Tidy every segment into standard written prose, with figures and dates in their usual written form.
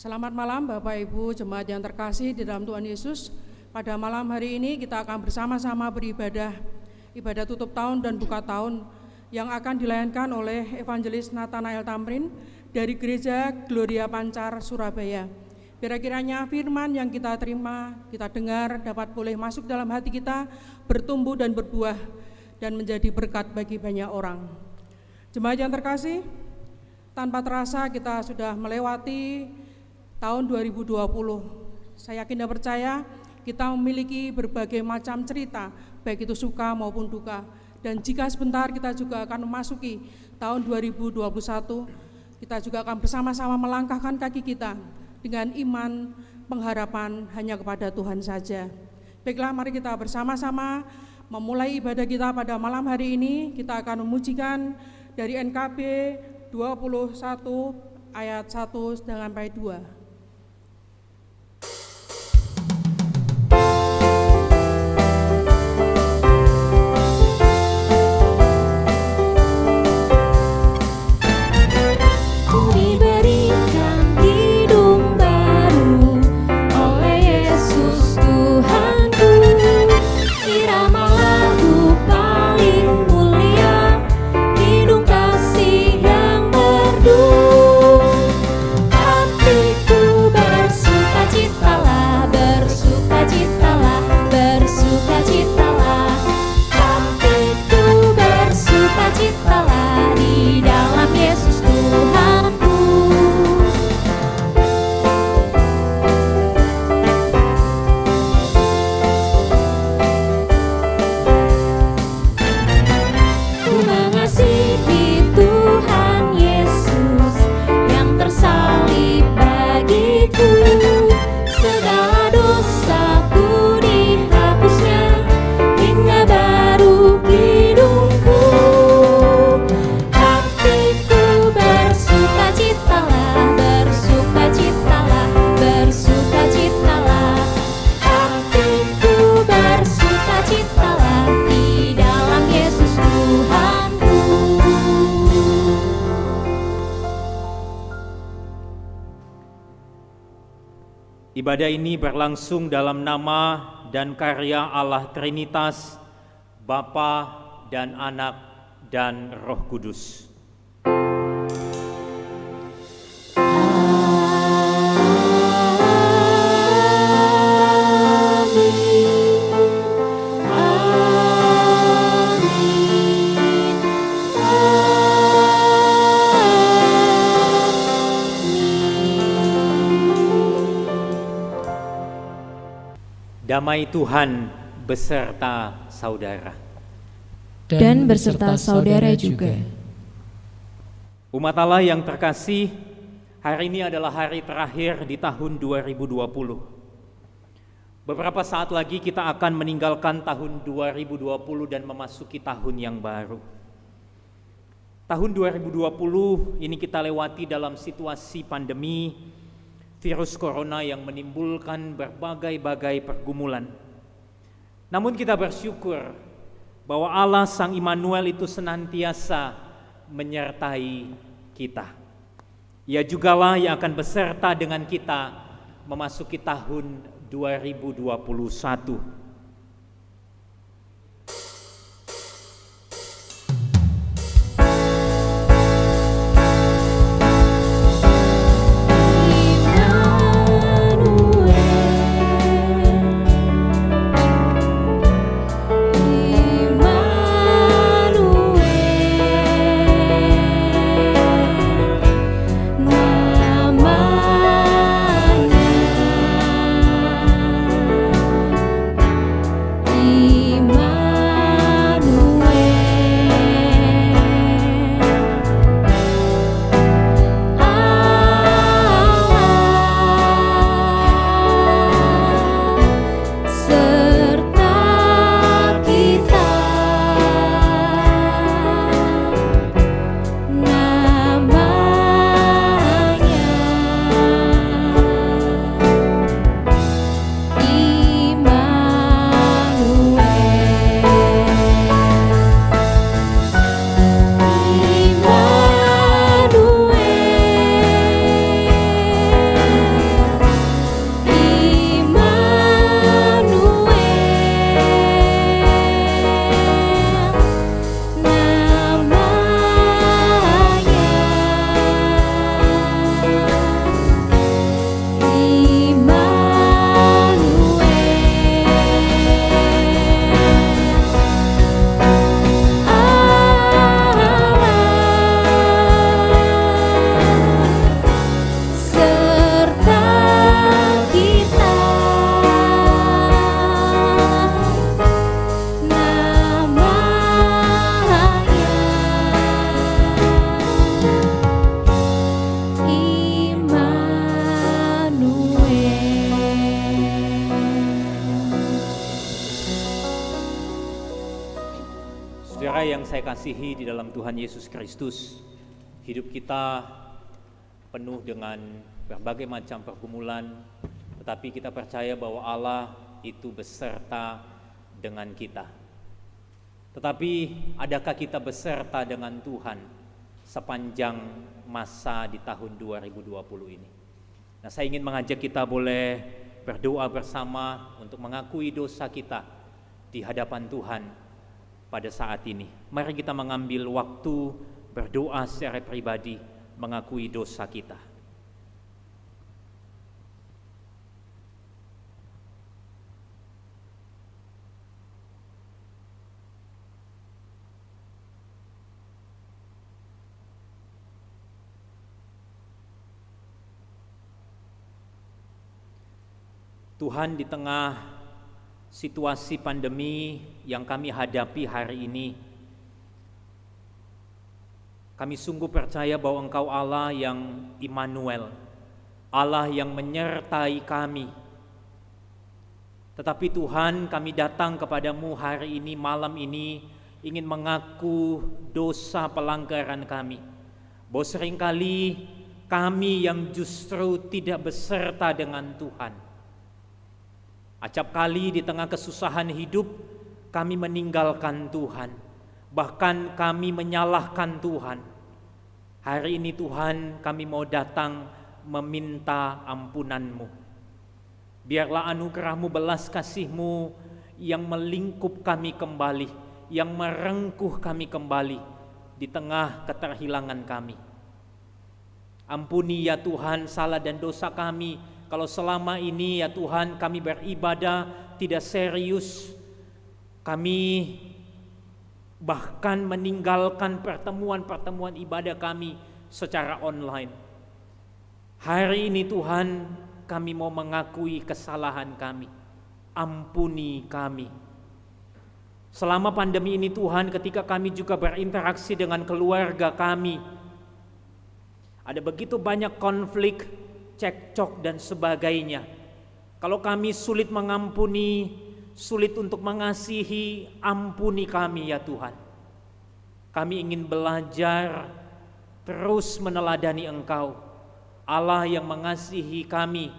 Selamat malam Bapak Ibu jemaat yang terkasih di dalam Tuhan Yesus. Pada malam hari ini kita akan bersama-sama beribadah ibadah tutup tahun dan buka tahun yang akan dilayankan oleh Evangelis Nathanael Tamrin dari Gereja Gloria Pancar, Surabaya. Kira-kiranya firman yang kita terima, kita dengar dapat boleh masuk dalam hati kita, bertumbuh dan berbuah dan menjadi berkat bagi banyak orang. Jemaat yang terkasih, tanpa terasa kita sudah melewati tahun 2020. Saya yakin dan percaya kita memiliki berbagai macam cerita, baik itu suka maupun duka. Dan jika sebentar kita juga akan memasuki tahun 2021, kita juga akan bersama-sama melangkahkan kaki kita dengan iman, pengharapan hanya kepada Tuhan saja. Baiklah, mari kita bersama-sama memulai ibadah kita pada malam hari ini. Kita akan memujikan dari NKB 21 ayat 1 sampai 2. Ibadah ini berlangsung dalam nama dan karya Allah Trinitas, Bapa dan Anak dan Roh Kudus. Damai Tuhan beserta saudara. Dan beserta saudara juga. Umat Allah yang terkasih, hari ini adalah hari terakhir di tahun 2020. Beberapa saat lagi kita akan meninggalkan tahun 2020 dan memasuki tahun yang baru. Tahun 2020 ini kita lewati dalam situasi pandemi virus corona yang menimbulkan berbagai-bagai pergumulan. Namun kita bersyukur bahwa Allah Sang Immanuel itu senantiasa menyertai kita. Ia jugalah yang akan beserta dengan kita memasuki tahun 2021. Saudara yang saya kasihi di dalam Tuhan Yesus Kristus, hidup kita penuh dengan berbagai macam pergumulan, tetapi kita percaya bahwa Allah itu beserta dengan kita. Tetapi adakah kita beserta dengan Tuhan sepanjang masa di tahun 2020 ini? Nah, saya ingin mengajak kita boleh berdoa bersama untuk mengakui dosa kita di hadapan Tuhan pada saat ini. Mari kita mengambil waktu berdoa secara pribadi mengakui dosa kita. Tuhan, di tengah situasi pandemi yang kami hadapi hari ini, kami sungguh percaya bahwa Engkau Allah yang Immanuel, Allah yang menyertai kami. Tetapi Tuhan, kami datang kepadamu hari ini, malam ini, ingin mengaku dosa pelanggaran kami, bahwa seringkali kami yang justru tidak beserta dengan Tuhan. Acap kali di tengah kesusahan hidup kami meninggalkan Tuhan, bahkan kami menyalahkan Tuhan. Hari ini Tuhan, kami mau datang meminta ampunan-Mu. Biarlah anugerah-Mu, belas kasih-Mu yang melingkup kami kembali, yang merengkuh kami kembali di tengah keterhilangan kami. Ampuni ya Tuhan salah dan dosa kami, kalau selama ini ya Tuhan kami beribadah tidak serius, kami bahkan meninggalkan pertemuan-pertemuan ibadah kami secara online. Hari ini Tuhan, kami mau mengakui kesalahan kami, ampuni kami. Selama pandemi ini Tuhan, ketika kami juga berinteraksi dengan keluarga kami, ada begitu banyak konflik, cekcok dan sebagainya. Kalau kami sulit mengampuni, sulit untuk mengasihi, ampuni kami ya Tuhan. Kami ingin belajar terus meneladani Engkau, Allah yang mengasihi kami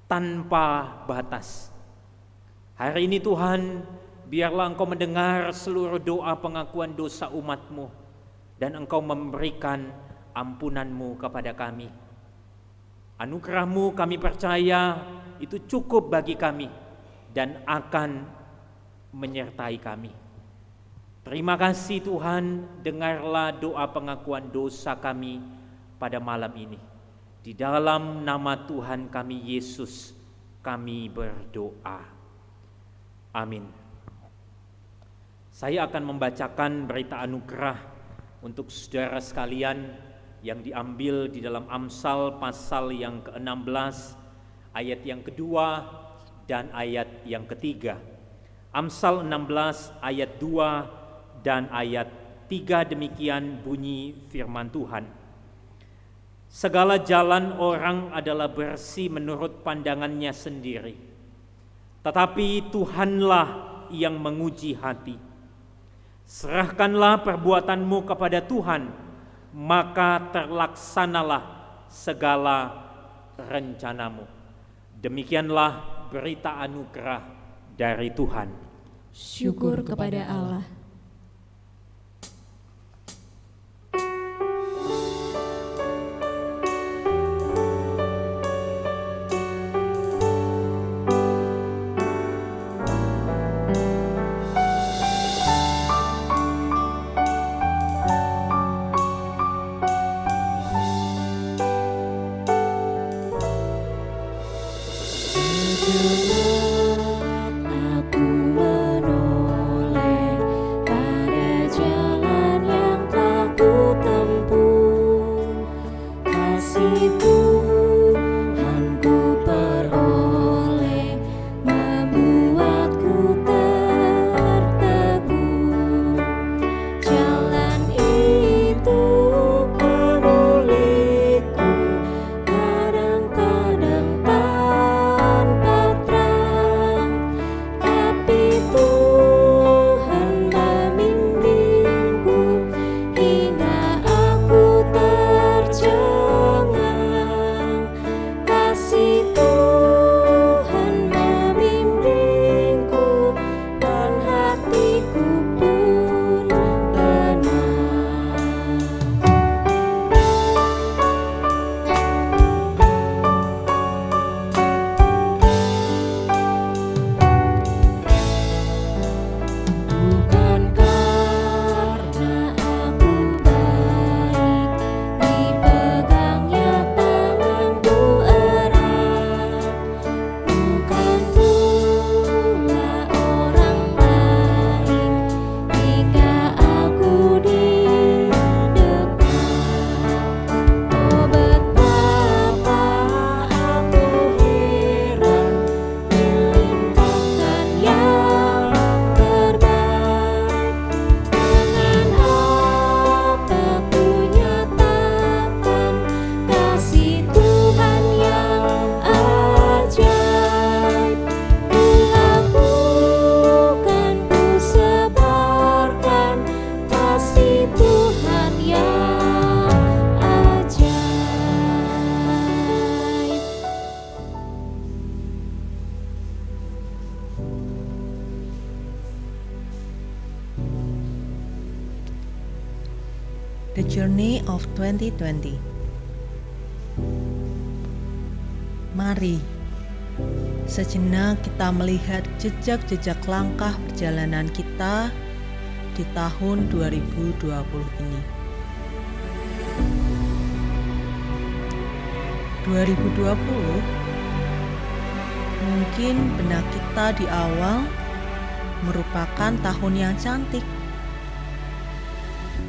tanpa batas. Hari ini Tuhan, biarlah Engkau mendengar seluruh doa pengakuan dosa umat-Mu, dan Engkau memberikan ampunan-Mu kepada kami. Anugerah-Mu kami percaya itu cukup bagi kami dan akan menyertai kami. Terima kasih Tuhan, dengarlah doa pengakuan dosa kami pada malam ini. Di dalam nama Tuhan kami Yesus kami berdoa. Amin. Saya akan membacakan berita anugerah untuk saudara sekalian yang diambil di dalam Amsal pasal yang ke-16 ayat yang kedua dan ayat yang ketiga. Amsal 16 ayat 2 dan ayat 3, demikian bunyi firman Tuhan. Segala jalan orang adalah bersih menurut pandangannya sendiri, tetapi Tuhanlah yang menguji hati. Serahkanlah perbuatanmu kepada Tuhan, maka terlaksanalah segala rencanamu. Demikianlah berita anugerah dari Tuhan. Syukur kepada Allah. Aku menoleh The Journey of 2020. Mari sejenak kita melihat jejak-jejak langkah perjalanan kita di tahun 2020 ini. 2020 mungkin benak kita di awal merupakan tahun yang cantik.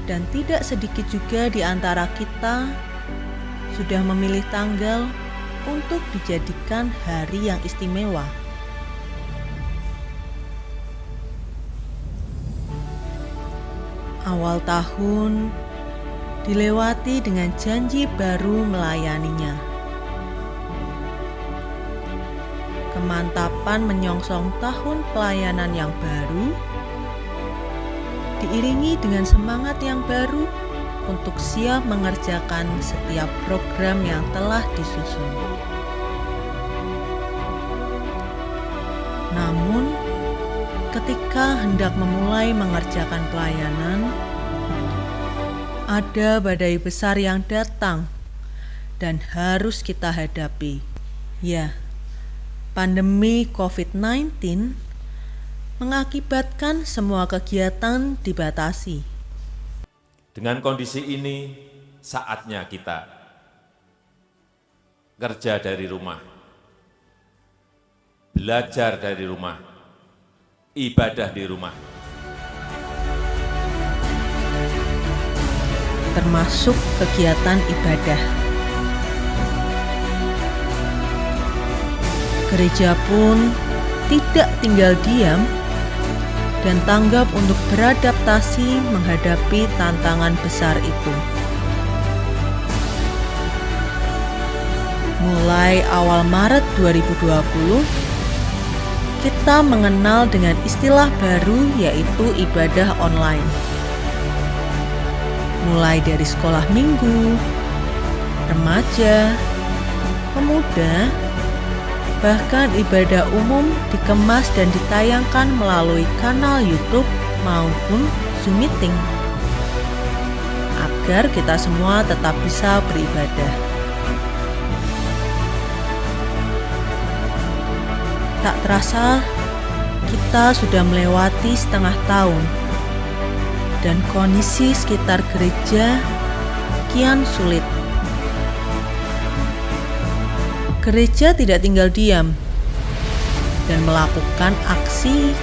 Dan tidak sedikit juga di antara kita sudah memilih tanggal untuk dijadikan hari yang istimewa. Awal tahun dilewati dengan janji baru melayaninya. Kemantapan menyongsong tahun pelayanan yang baru diiringi dengan semangat yang baru untuk siap mengerjakan setiap program yang telah disusun. Namun, ketika hendak memulai mengerjakan pelayanan, ada badai besar yang datang dan harus kita hadapi. Ya, pandemi COVID-19 mengakibatkan semua kegiatan dibatasi. Dengan kondisi ini, saatnya kita kerja dari rumah, belajar dari rumah, ibadah di rumah. Termasuk kegiatan ibadah. Gereja pun tidak tinggal diam dan tanggap untuk beradaptasi menghadapi tantangan besar itu. Mulai awal Maret 2020, kita mengenal dengan istilah baru yaitu ibadah online. Mulai dari sekolah minggu, remaja, pemuda, bahkan ibadah umum dikemas dan ditayangkan melalui kanal YouTube maupun Zoom Meeting agar kita semua tetap bisa beribadah. Tak terasa kita sudah melewati setengah tahun dan kondisi sekitar gereja kian sulit. Gereja tidak tinggal diam dan melakukan aksi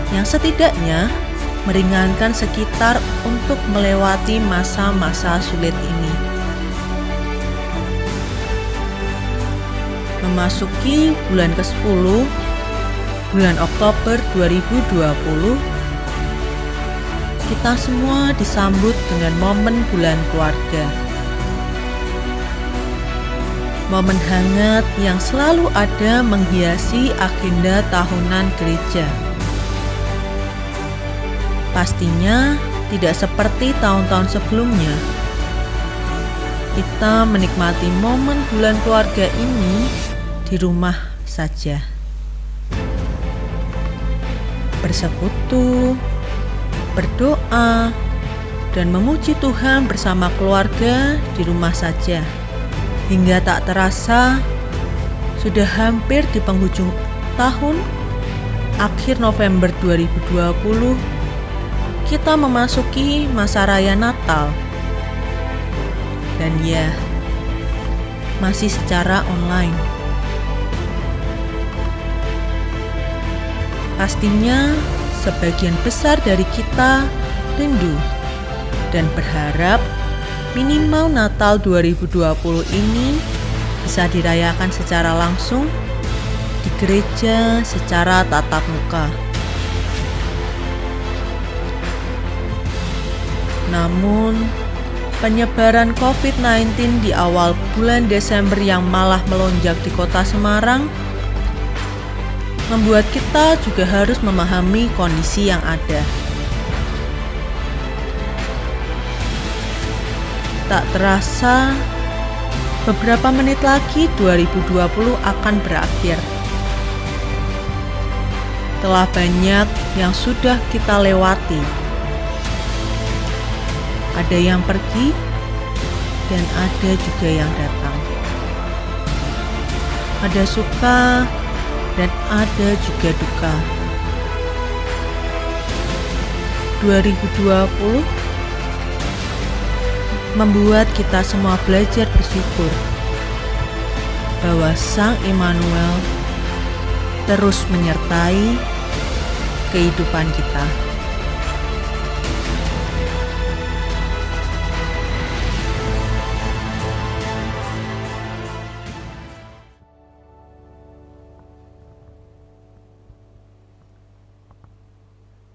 yang setidaknya meringankan sekitar untuk melewati masa-masa sulit ini. Memasuki bulan ke-10, bulan Oktober 2020, kita semua disambut dengan momen bulan keluarga. Momen hangat yang selalu ada menghiasi agenda tahunan gereja. Pastinya tidak seperti tahun-tahun sebelumnya. Kita menikmati momen bulan keluarga ini di rumah saja. Bersekutu, berdoa, dan memuji Tuhan bersama keluarga di rumah saja. Hingga tak terasa, sudah hampir di penghujung tahun, akhir November 2020, kita memasuki masa raya Natal. Dan ya, masih secara online. Pastinya, sebagian besar dari kita rindu dan berharap minimal Natal 2020 ini bisa dirayakan secara langsung di gereja secara tatap muka. Namun, penyebaran COVID-19 di awal bulan Desember yang malah melonjak di kota Semarang membuat kita juga harus memahami kondisi yang ada. Tak terasa, beberapa menit lagi 2020 akan berakhir. Telah banyak yang sudah kita lewati. Ada yang pergi dan ada juga yang datang. Ada suka dan ada juga duka. 2020 membuat kita semua belajar bersyukur bahwa Sang Immanuel terus menyertai kehidupan kita.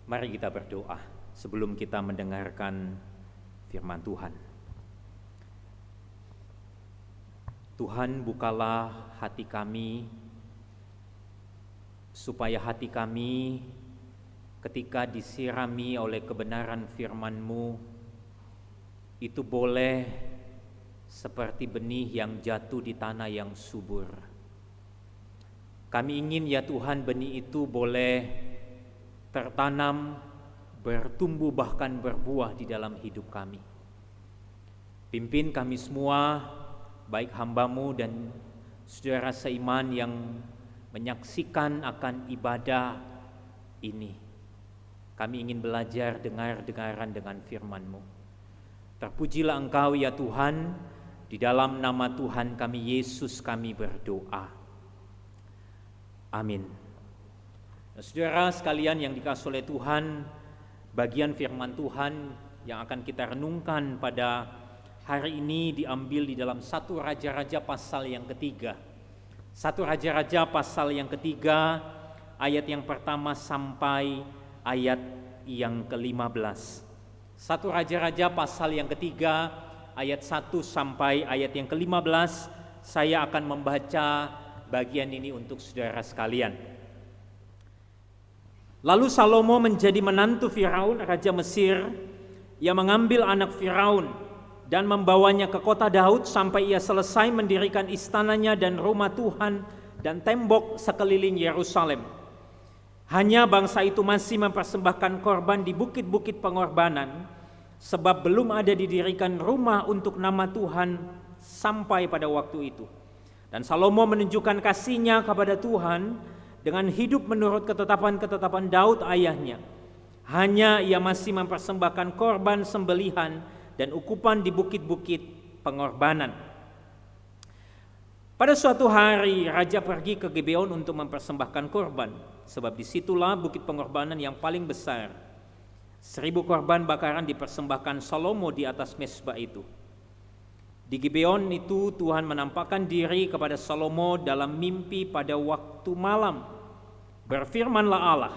Mari kita berdoa sebelum kita mendengarkan firman Tuhan. Tuhan, bukalah hati kami, supaya hati kami ketika disirami oleh kebenaran firman-Mu, itu boleh seperti benih yang jatuh di tanah yang subur. Kami ingin ya Tuhan, benih itu boleh tertanam, bertumbuh bahkan berbuah di dalam hidup kami. Pimpin kami semua, baik hamba-Mu dan saudara seiman yang menyaksikan akan ibadah ini. Kami ingin belajar dengar-dengaran dengan firman-Mu. Terpujilah Engkau ya Tuhan, di dalam nama Tuhan kami Yesus kami berdoa. Amin. Nah, saudara sekalian yang dikasihi oleh Tuhan, bagian firman Tuhan yang akan kita renungkan pada hari ini diambil di dalam 1 Raja-Raja pasal yang ketiga. 1 Raja-Raja pasal yang ketiga, ayat yang pertama sampai ayat yang ke-15. 1 Raja-Raja pasal yang ketiga, ayat 1 sampai ayat yang ke-15. Saya akan membaca bagian ini untuk saudara sekalian. Lalu Salomo menjadi menantu Firaun, raja Mesir. Ia mengambil anak Firaun dan membawanya ke kota Daud sampai ia selesai mendirikan istananya dan rumah Tuhan dan tembok sekeliling Yerusalem. Hanya bangsa itu masih mempersembahkan korban di bukit-bukit pengorbanan, sebab belum ada didirikan rumah untuk nama Tuhan sampai pada waktu itu. Dan Salomo menunjukkan kasihnya kepada Tuhan dengan hidup menurut ketetapan-ketetapan Daud ayahnya. Hanya ia masih mempersembahkan korban sembelihan dan ukupan di bukit-bukit pengorbanan. Pada suatu hari raja pergi ke Gibeon untuk mempersembahkan korban, sebab disitulah bukit pengorbanan yang paling besar. 1000 korban bakaran dipersembahkan Salomo di atas mezbah itu. Di Gibeon itu Tuhan menampakkan diri kepada Salomo dalam mimpi pada waktu malam. Berfirmanlah Allah,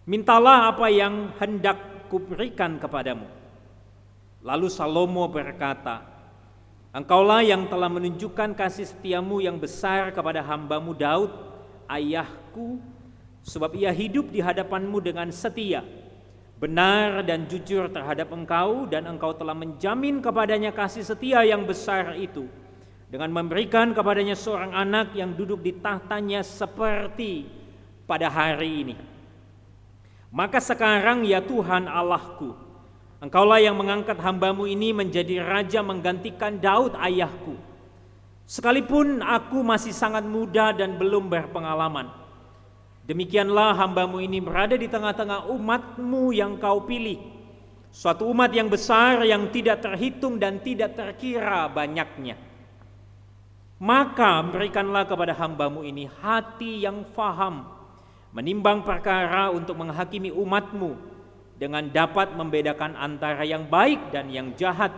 mintalah apa yang hendak kuberikan kepadamu. Lalu Salomo berkata, engkaulah yang telah menunjukkan kasih setiamu yang besar kepada hamba-Mu Daud, ayahku, sebab ia hidup di hadapan-Mu dengan setia, benar dan jujur terhadap engkau, dan engkau telah menjamin kepadanya kasih setia yang besar itu, dengan memberikan kepadanya seorang anak yang duduk di tahtanya seperti pada hari ini. Maka sekarang ya Tuhan Allahku, engkaulah yang mengangkat hamba-Mu ini menjadi raja menggantikan Daud ayahku. Sekalipun aku masih sangat muda dan belum berpengalaman, demikianlah hamba-Mu ini berada di tengah-tengah umat-Mu yang Kau pilih, suatu umat yang besar yang tidak terhitung dan tidak terkira banyaknya. Maka berikanlah kepada hamba-Mu ini hati yang faham, menimbang perkara untuk menghakimi umat-Mu, dengan dapat membedakan antara yang baik dan yang jahat.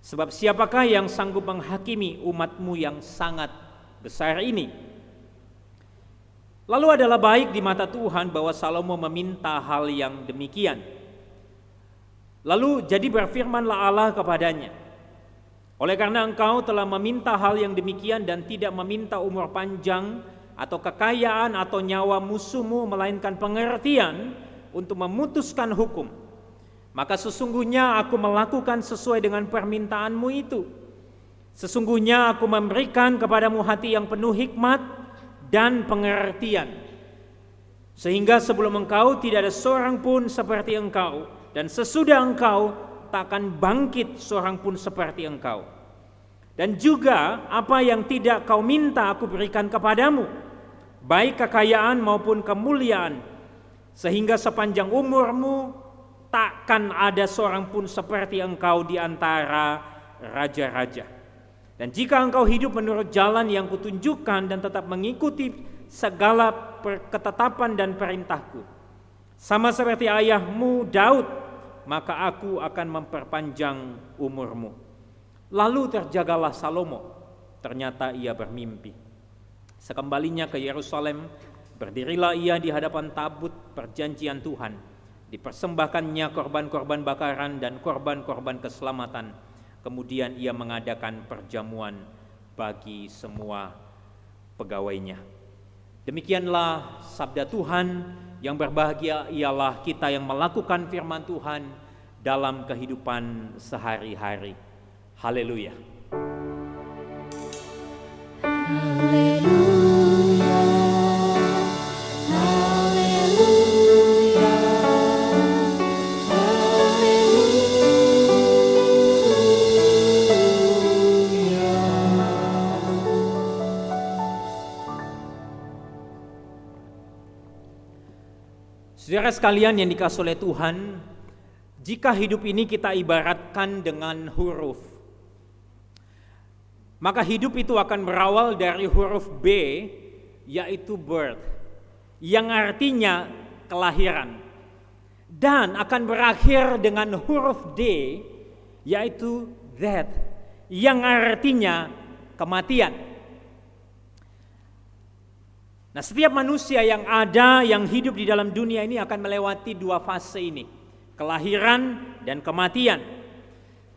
Sebab siapakah yang sanggup menghakimi umat-Mu yang sangat besar ini? Lalu adalah baik di mata Tuhan bahwa Salomo meminta hal yang demikian. Lalu jadi berfirmanlah Allah kepadanya, oleh karena engkau telah meminta hal yang demikian dan tidak meminta umur panjang atau kekayaan atau nyawa musuhmu, melainkan pengertian untuk memutuskan hukum, maka sesungguhnya aku melakukan sesuai dengan permintaanmu itu. Sesungguhnya aku memberikan kepadamu hati yang penuh hikmat dan pengertian, sehingga sebelum engkau tidak ada seorang pun seperti engkau, dan sesudah engkau tak akan bangkit seorang pun seperti engkau. Dan juga apa yang tidak kau minta aku berikan kepadamu, baik kekayaan maupun kemuliaan, sehingga sepanjang umurmu takkan ada seorang pun seperti engkau di antara raja-raja. Dan jika engkau hidup menurut jalan yang kutunjukkan dan tetap mengikuti segala ketetapan dan perintahku, sama seperti ayahmu Daud, maka aku akan memperpanjang umurmu. Lalu terjagalah Salomo, ternyata ia bermimpi. Sekembalinya ke Yerusalem, berdirilah ia di hadapan tabut perjanjian Tuhan. Dipersembahkannya korban-korban bakaran dan korban-korban keselamatan. Kemudian ia mengadakan perjamuan bagi semua pegawainya. Demikianlah sabda Tuhan. Yang berbahagia ialah kita yang melakukan firman Tuhan dalam kehidupan sehari-hari. Haleluya. Haleluya, haleluya, Saudara sekalian yang dikasihi oleh Tuhan, jika hidup ini kita ibaratkan dengan huruf, maka hidup itu akan berawal dari huruf B, yaitu birth, yang artinya kelahiran, dan akan berakhir dengan huruf D, yaitu death, yang artinya kematian. Nah, setiap manusia yang ada, yang hidup di dalam dunia ini akan melewati dua fase ini, kelahiran dan kematian.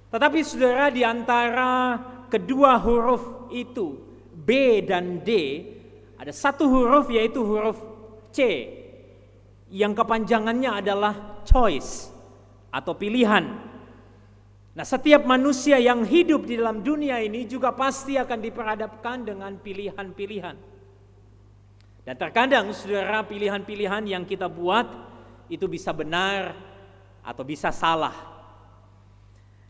Tetapi saudara, di antara kedua huruf itu, B dan D, ada satu huruf yaitu huruf C, yang kepanjangannya adalah choice atau pilihan. Nah, setiap manusia yang hidup di dalam dunia ini juga pasti akan diperhadapkan dengan pilihan-pilihan. Dan terkadang saudara, pilihan-pilihan yang kita buat itu bisa benar atau bisa salah.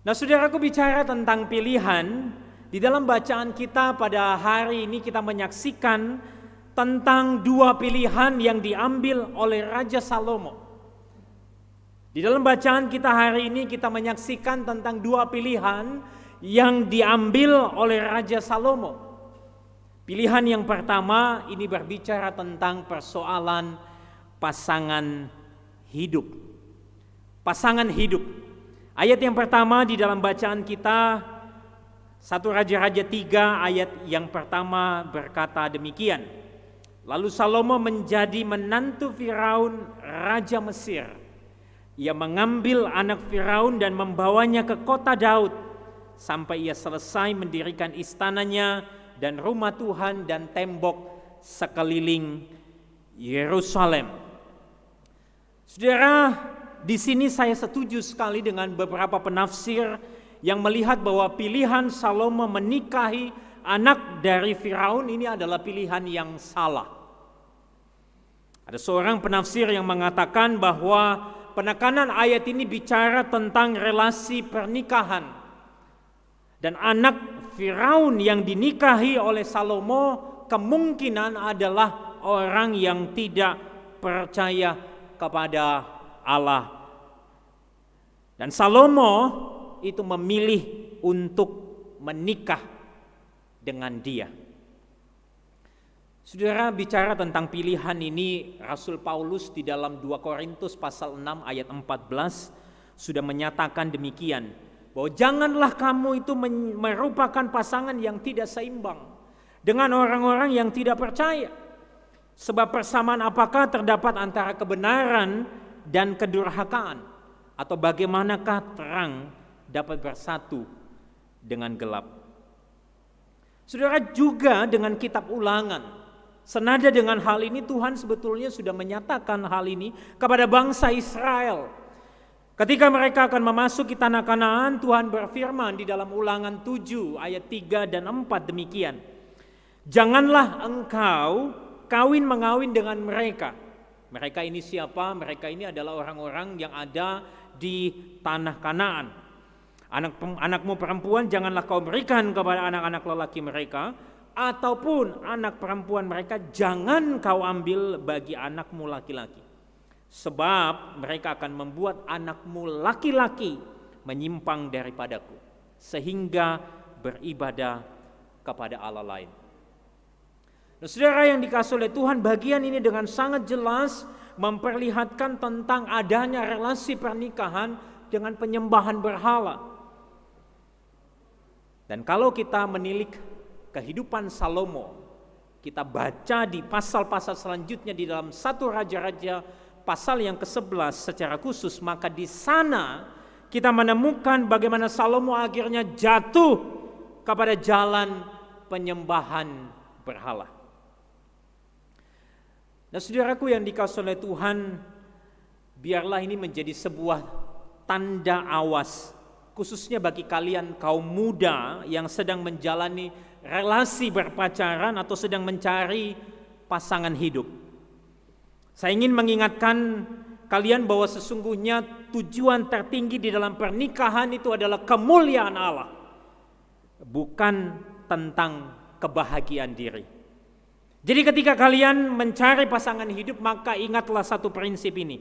Nah, saudara, aku bicara tentang pilihan. Di dalam bacaan kita pada hari ini kita menyaksikan tentang dua pilihan yang diambil oleh Raja Salomo. Di dalam bacaan kita hari ini kita menyaksikan tentang dua pilihan yang diambil oleh Raja Salomo. Pilihan yang pertama ini berbicara tentang persoalan pasangan hidup. Pasangan hidup. Ayat yang pertama di dalam bacaan kita, 1 Raja-Raja 3 ayat yang pertama berkata demikian. Lalu Salomo menjadi menantu Firaun, Raja Mesir. Ia mengambil anak Firaun dan membawanya ke kota Daud sampai ia selesai mendirikan istananya dan rumah Tuhan dan tembok sekeliling Yerusalem. Saudara, di sini saya setuju sekali dengan beberapa penafsir yang melihat bahwa pilihan Salomo menikahi anak dari Firaun ini adalah pilihan yang salah. Ada seorang penafsir yang mengatakan bahwa penekanan ayat ini bicara tentang relasi pernikahan. Dan anak Firaun yang dinikahi oleh Salomo kemungkinan adalah orang yang tidak percaya kepada Allah. Dan Salomo itu memilih untuk menikah dengan dia. Saudara, bicara tentang pilihan ini, Rasul Paulus di dalam 2 Korintus pasal 6 ayat 14 sudah menyatakan demikian, bahwa janganlah kamu itu merupakan pasangan yang tidak seimbang dengan orang-orang yang tidak percaya. Sebab persamaan apakah terdapat antara kebenaran dan kedurhakaan? Atau bagaimanakah terang dapat bersatu dengan gelap? Saudara, juga dengan kitab Ulangan, senada dengan hal ini Tuhan sebetulnya sudah menyatakan hal ini kepada bangsa Israel. Ketika mereka akan memasuki tanah Kanaan, Tuhan berfirman di dalam Ulangan 7 ayat 3 dan 4 demikian. Janganlah engkau kawin-mengawin dengan mereka. Mereka ini siapa? Mereka ini adalah orang-orang yang ada di tanah Kanaan. Anakmu perempuan janganlah kau berikan kepada anak-anak lelaki mereka, ataupun anak perempuan mereka jangan kau ambil bagi anakmu laki-laki. Sebab mereka akan membuat anakmu laki-laki menyimpang daripadaku, sehingga beribadah kepada Allah lain. Nah, saudara yang dikasihi oleh Tuhan, bagian ini dengan sangat jelas memperlihatkan tentang adanya relasi pernikahan dengan penyembahan berhala. Dan kalau kita menilik kehidupan Salomo, kita baca di pasal-pasal selanjutnya di dalam 1 Raja-Raja pasal yang ke-11 secara khusus, maka di sana kita menemukan bagaimana Salomo akhirnya jatuh kepada jalan penyembahan berhala. Nah, saudaraku yang dikasihi oleh Tuhan, biarlah ini menjadi sebuah tanda awas, khususnya bagi kalian kaum muda yang sedang menjalani relasi berpacaran atau sedang mencari pasangan hidup. Saya ingin mengingatkan kalian bahwa sesungguhnya tujuan tertinggi di dalam pernikahan itu adalah kemuliaan Allah, bukan tentang kebahagiaan diri. Jadi ketika kalian mencari pasangan hidup, maka ingatlah satu prinsip ini.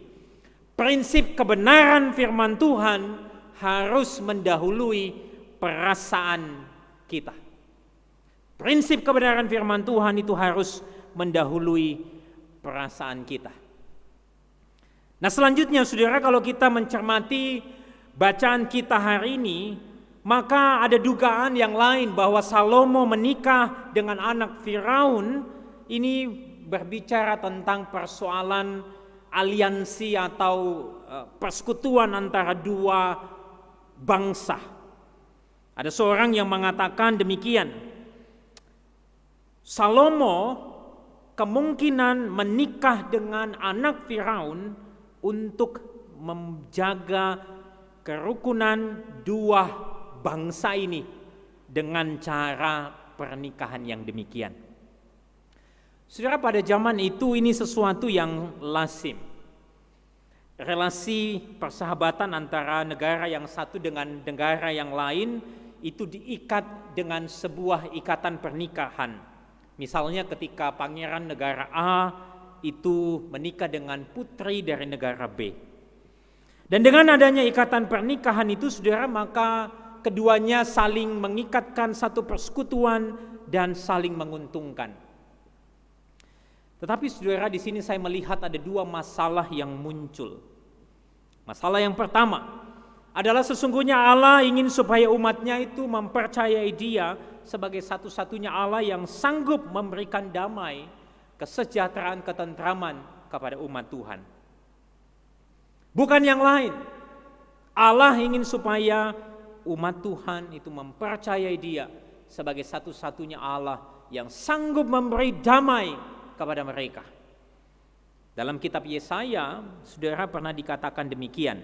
Prinsip kebenaran firman Tuhan harus mendahului perasaan kita. Prinsip kebenaran firman Tuhan itu harus mendahului perasaan kita. Nah, selanjutnya saudara, kalau kita mencermati bacaan kita hari ini, maka ada dugaan yang lain bahwa Salomo menikah dengan anak Firaun. Ini berbicara tentang persoalan aliansi atau persekutuan antara dua bangsa. Ada seorang yang mengatakan demikian, Salomo kemungkinan menikah dengan anak Firaun untuk menjaga kerukunan dua bangsa ini dengan cara pernikahan yang demikian. Saudara, pada zaman itu ini sesuatu yang lazim. Relasi persahabatan antara negara yang satu dengan negara yang lain itu diikat dengan sebuah ikatan pernikahan. Misalnya ketika pangeran negara A itu menikah dengan putri dari negara B. Dan dengan adanya ikatan pernikahan itu, saudara, maka keduanya saling mengikatkan satu persekutuan dan saling menguntungkan. Tetapi saudara, di sini saya melihat ada dua masalah yang muncul. Masalah yang pertama adalah sesungguhnya Allah ingin supaya umatnya itu mempercayai Dia sebagai satu-satunya Allah yang sanggup memberikan damai, kesejahteraan, ketentraman kepada umat Tuhan. Bukan yang lain. Allah ingin supaya umat Tuhan itu mempercayai Dia sebagai satu-satunya Allah yang sanggup memberi damai kepada mereka. Dalam kitab Yesaya, saudara, pernah dikatakan demikian.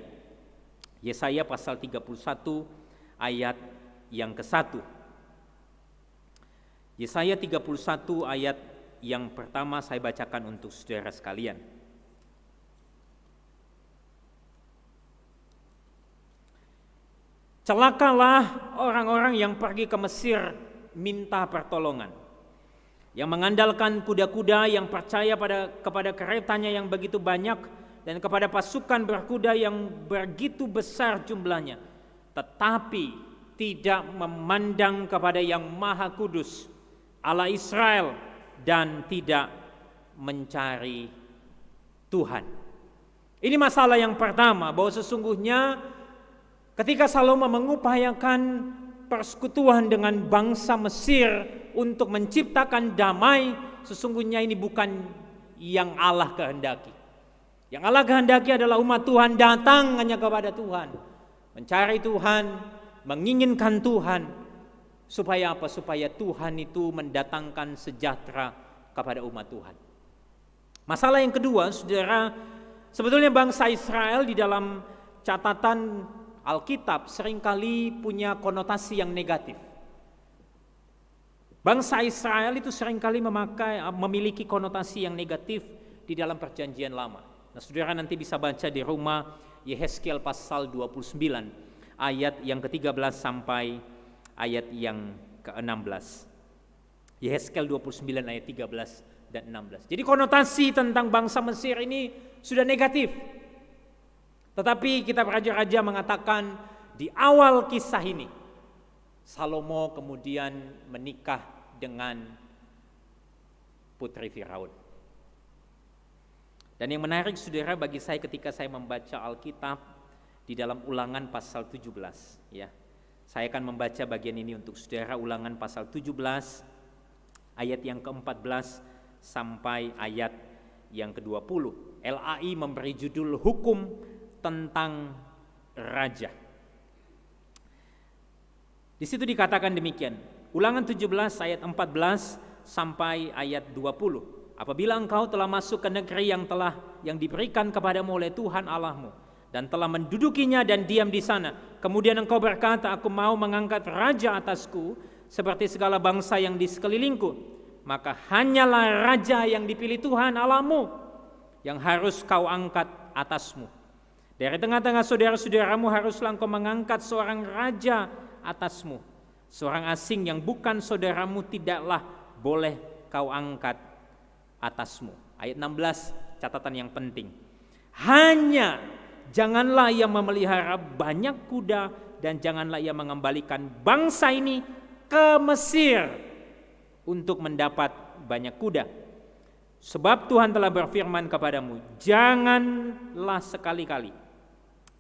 Yesaya pasal 31 ayat yang ke-1. Yesaya 31 ayat yang pertama saya bacakan untuk saudara sekalian. Celakalah orang-orang yang pergi ke Mesir minta pertolongan, yang mengandalkan kuda-kuda, yang percaya kepada keretanya yang begitu banyak, dan kepada pasukan berkuda yang begitu besar jumlahnya, tetapi tidak memandang kepada yang Maha Kudus, Allah Israel, dan tidak mencari Tuhan. Ini masalah yang pertama, bahwa sesungguhnya ketika Salomo mengupayakan persekutuan dengan bangsa Mesir untuk menciptakan damai, sesungguhnya ini bukan yang Allah kehendaki. Yang Allah kehendaki adalah umat Tuhan datang hanya kepada Tuhan, mencari Tuhan, menginginkan Tuhan. Supaya apa? Supaya Tuhan itu mendatangkan sejahtera kepada umat Tuhan. Masalah yang kedua, saudara, sebetulnya bangsa Israel di dalam catatan Alkitab seringkali punya konotasi yang negatif. Bangsa Israel itu seringkali memiliki konotasi yang negatif di dalam perjanjian lama. Nah, saudara nanti bisa baca di rumah Yehezkiel pasal 29 ayat yang ke-13 sampai ayat yang ke-16. Yehezkiel 29 ayat 13 dan 16. Jadi konotasi tentang bangsa Mesir ini sudah negatif. Tetapi kitab Raja-Raja mengatakan di awal kisah ini Salomo kemudian menikah dengan putri Firaun. Dan yang menarik saudara bagi saya ketika saya membaca Alkitab di dalam Ulangan pasal 17 ya. Saya akan membaca bagian ini untuk saudara, Ulangan pasal 17 ayat yang ke-14 sampai ayat yang ke-20. LAI memberi judul Hukum tentang Raja. Di situ dikatakan demikian. Ulangan 17 ayat 14 sampai ayat 20. Apabila engkau telah masuk ke negeri yang diberikan kepadamu oleh Tuhan Allahmu dan telah mendudukinya dan diam di sana, kemudian engkau berkata, aku mau mengangkat raja atasku seperti segala bangsa yang di sekelilingku, maka hanyalah raja yang dipilih Tuhan Allahmu yang harus kau angkat atasmu. Dari tengah-tengah saudara-saudaramu haruslah engkau mengangkat seorang raja atasmu. Seorang asing yang bukan saudaramu tidaklah boleh kau angkat atasmu. Ayat 16, catatan yang penting. Hanya janganlah ia memelihara banyak kuda dan janganlah ia mengembalikan bangsa ini ke Mesir untuk mendapat banyak kuda. Sebab Tuhan telah berfirman kepadamu, janganlah sekali-kali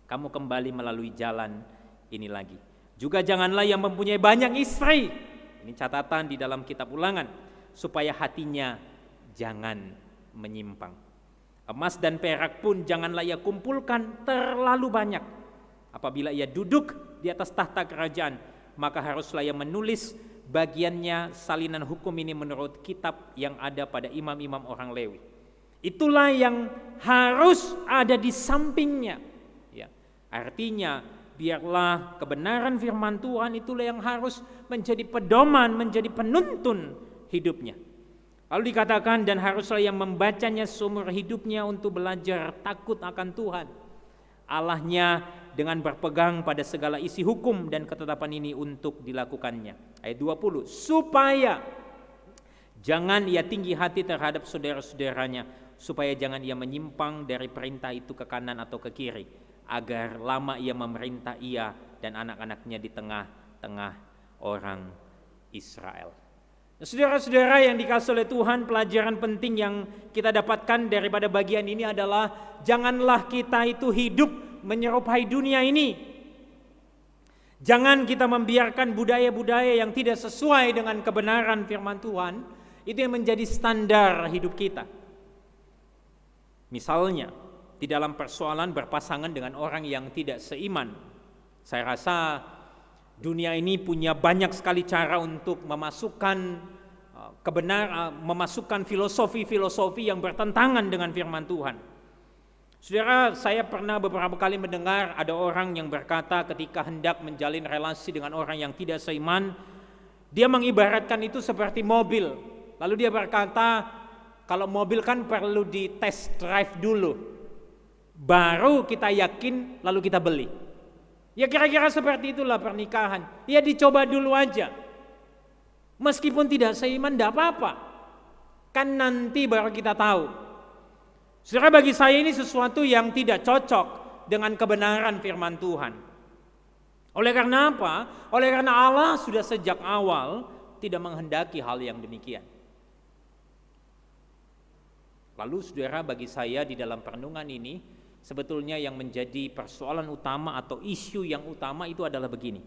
kamu kembali melalui jalan ini lagi. Juga janganlah yang mempunyai banyak istri. Ini catatan di dalam kitab Ulangan, supaya hatinya jangan menyimpang. Emas dan perak pun janganlah ia kumpulkan terlalu banyak. Apabila ia duduk di atas tahta kerajaan, maka haruslah ia menulis bagiannya salinan hukum ini menurut kitab yang ada pada imam-imam orang Lewi. Itulah yang harus ada di sampingnya. Ya, artinya biarlah kebenaran firman Tuhan itulah yang harus menjadi pedoman, menjadi penuntun hidupnya. Lalu dikatakan dan haruslah yang membacanya seumur hidupnya untuk belajar takut akan Tuhan Allahnya dengan berpegang pada segala isi hukum dan ketetapan ini untuk dilakukannya. Ayat 20, supaya jangan ia tinggi hati terhadap saudara-saudaranya, supaya jangan ia menyimpang dari perintah itu ke kanan atau ke kiri, agar lama ia memerintah ia dan anak-anaknya di tengah-tengah orang Israel. Nah, saudara-saudara yang dikasihi oleh Tuhan, pelajaran penting yang kita dapatkan daripada bagian ini adalah janganlah kita itu hidup menyerupai dunia ini. Jangan kita membiarkan budaya-budaya yang tidak sesuai dengan kebenaran firman Tuhan itu yang menjadi standar hidup kita. Misalnya di dalam persoalan berpasangan dengan orang yang tidak seiman. Saya rasa dunia ini punya banyak sekali cara untuk memasukkan memasukkan filosofi-filosofi yang bertentangan dengan firman Tuhan. Saudara, saya pernah beberapa kali mendengar ada orang yang berkata ketika hendak menjalin relasi dengan orang yang tidak seiman, dia mengibaratkan itu seperti mobil. Lalu dia berkata, kalau mobil kan perlu di test drive dulu, baru kita yakin lalu kita beli. Ya kira-kira seperti itulah pernikahan. Ya dicoba dulu aja. Meskipun tidak seiman tidak apa-apa. Kan nanti baru kita tahu. Saudara, bagi saya ini sesuatu yang tidak cocok dengan kebenaran firman Tuhan. Oleh karena apa? Oleh karena Allah sudah sejak awal tidak menghendaki hal yang demikian. Lalu saudara, bagi saya di dalam perenungan ini sebetulnya yang menjadi persoalan utama atau isu yang utama itu adalah begini.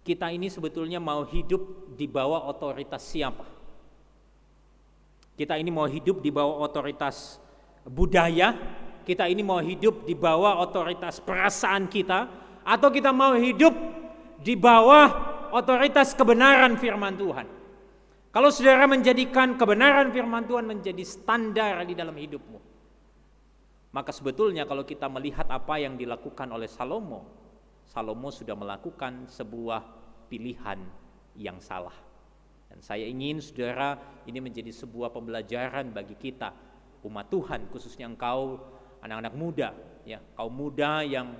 Kita ini sebetulnya mau hidup di bawah otoritas siapa? Kita ini mau hidup di bawah otoritas budaya, kita ini mau hidup di bawah otoritas perasaan kita, atau kita mau hidup di bawah otoritas kebenaran firman Tuhan. Kalau saudara menjadikan kebenaran firman Tuhan menjadi standar di dalam hidupmu, maka sebetulnya kalau kita melihat apa yang dilakukan oleh Salomo sudah melakukan sebuah pilihan yang salah. Dan saya ingin saudara ini menjadi sebuah pembelajaran bagi kita, umat Tuhan, khususnya engkau anak-anak muda, ya, kaum muda yang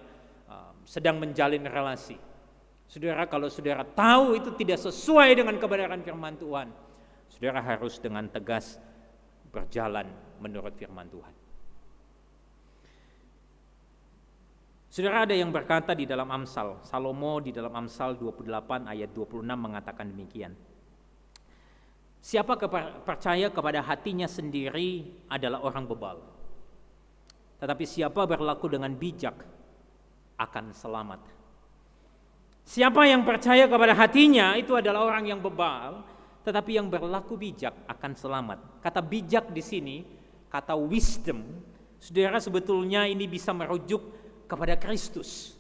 sedang menjalin relasi. Saudara, kalau saudara tahu itu tidak sesuai dengan kebenaran firman Tuhan, saudara harus dengan tegas berjalan menurut firman Tuhan. Saudara, ada yang berkata di dalam Amsal, Salomo di dalam Amsal 28 ayat 26 mengatakan demikian. Siapa percaya kepada hatinya sendiri adalah orang bebal, tetapi siapa berlaku dengan bijak akan selamat. Siapa yang percaya kepada hatinya itu adalah orang yang bebal, tetapi yang berlaku bijak akan selamat. Kata bijak di sini, kata wisdom, saudara, sebetulnya ini bisa merujuk kepada Kristus.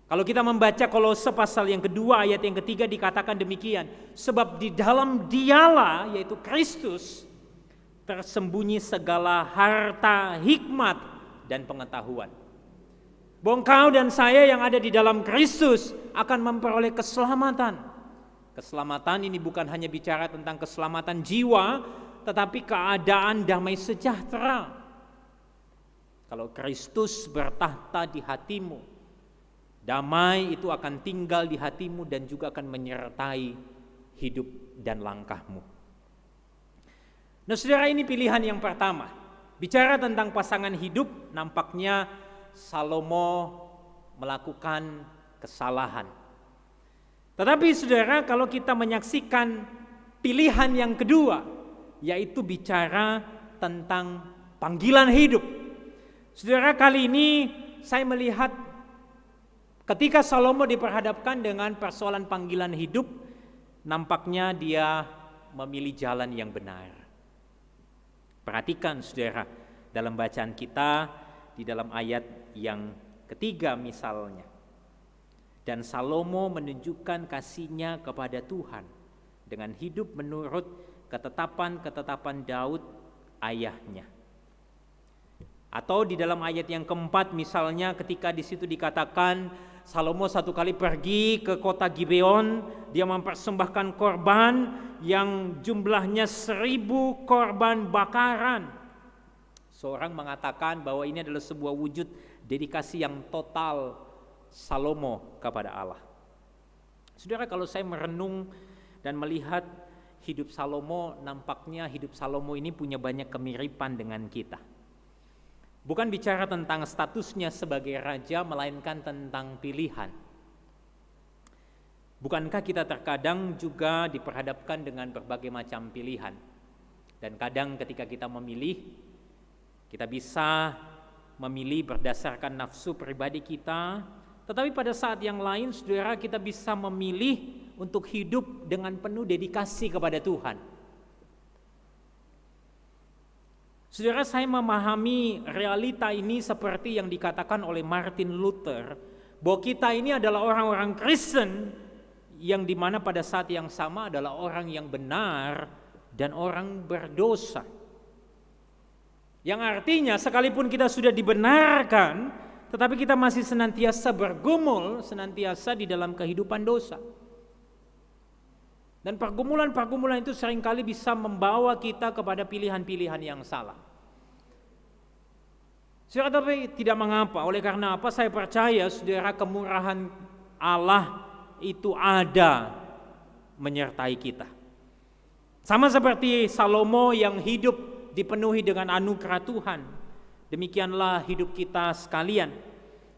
Kalau kita membaca Kolose pasal yang kedua ayat yang ketiga dikatakan demikian, sebab di dalam Dialah, yaitu Kristus, tersembunyi segala harta, hikmat, dan pengetahuan. Bahwa engkau dan saya yang ada di dalam Kristus akan memperoleh keselamatan. Keselamatan ini bukan hanya bicara tentang keselamatan jiwa, tetapi keadaan damai sejahtera. Kalau Kristus bertahta di hatimu, damai itu akan tinggal di hatimu dan juga akan menyertai hidup dan langkahmu. Nah, saudara, ini pilihan yang pertama. Bicara tentang pasangan hidup, nampaknya Salomo melakukan kesalahan. Tetapi saudara, kalau kita menyaksikan pilihan yang kedua, yaitu bicara tentang panggilan hidup. Saudara, kali ini saya melihat ketika Salomo diperhadapkan dengan persoalan panggilan hidup, nampaknya dia memilih jalan yang benar. Perhatikan saudara, dalam bacaan kita di dalam ayat yang ketiga misalnya. Dan Salomo menunjukkan kasihnya kepada Tuhan dengan hidup menurut ketetapan-ketetapan Daud ayahnya. Atau di dalam ayat yang keempat misalnya, ketika di situ dikatakan Salomo satu kali pergi ke kota Gibeon, dia mempersembahkan korban yang jumlahnya 1000 korban bakaran. Seorang mengatakan bahwa ini adalah sebuah wujud dedikasi yang total Salomo kepada Allah. Saudara, kalau saya merenung dan melihat hidup Salomo, nampaknya hidup Salomo ini punya banyak kemiripan dengan kita. Bukan bicara tentang statusnya sebagai raja, melainkan tentang pilihan. Bukankah kita terkadang juga diperhadapkan dengan berbagai macam pilihan? Dan kadang ketika kita memilih, kita bisa memilih berdasarkan nafsu pribadi kita, tetapi pada saat yang lain, saudara, kita bisa memilih untuk hidup dengan penuh dedikasi kepada Tuhan. Saudara, saya memahami realita ini seperti yang dikatakan oleh Martin Luther, bahwa kita ini adalah orang-orang Kristen yang dimana pada saat yang sama adalah orang yang benar dan orang berdosa. Yang artinya sekalipun kita sudah dibenarkan, tetapi kita masih senantiasa bergumul, senantiasa di dalam kehidupan dosa. Dan pergumulan-pergumulan itu seringkali bisa membawa kita kepada pilihan-pilihan yang salah. Saudara, tapi tidak mengapa. Oleh karena apa? Saya percaya, saudara, kemurahan Allah itu ada menyertai kita. Sama seperti Salomo yang hidup dipenuhi dengan anugerah Tuhan. Demikianlah hidup kita sekalian.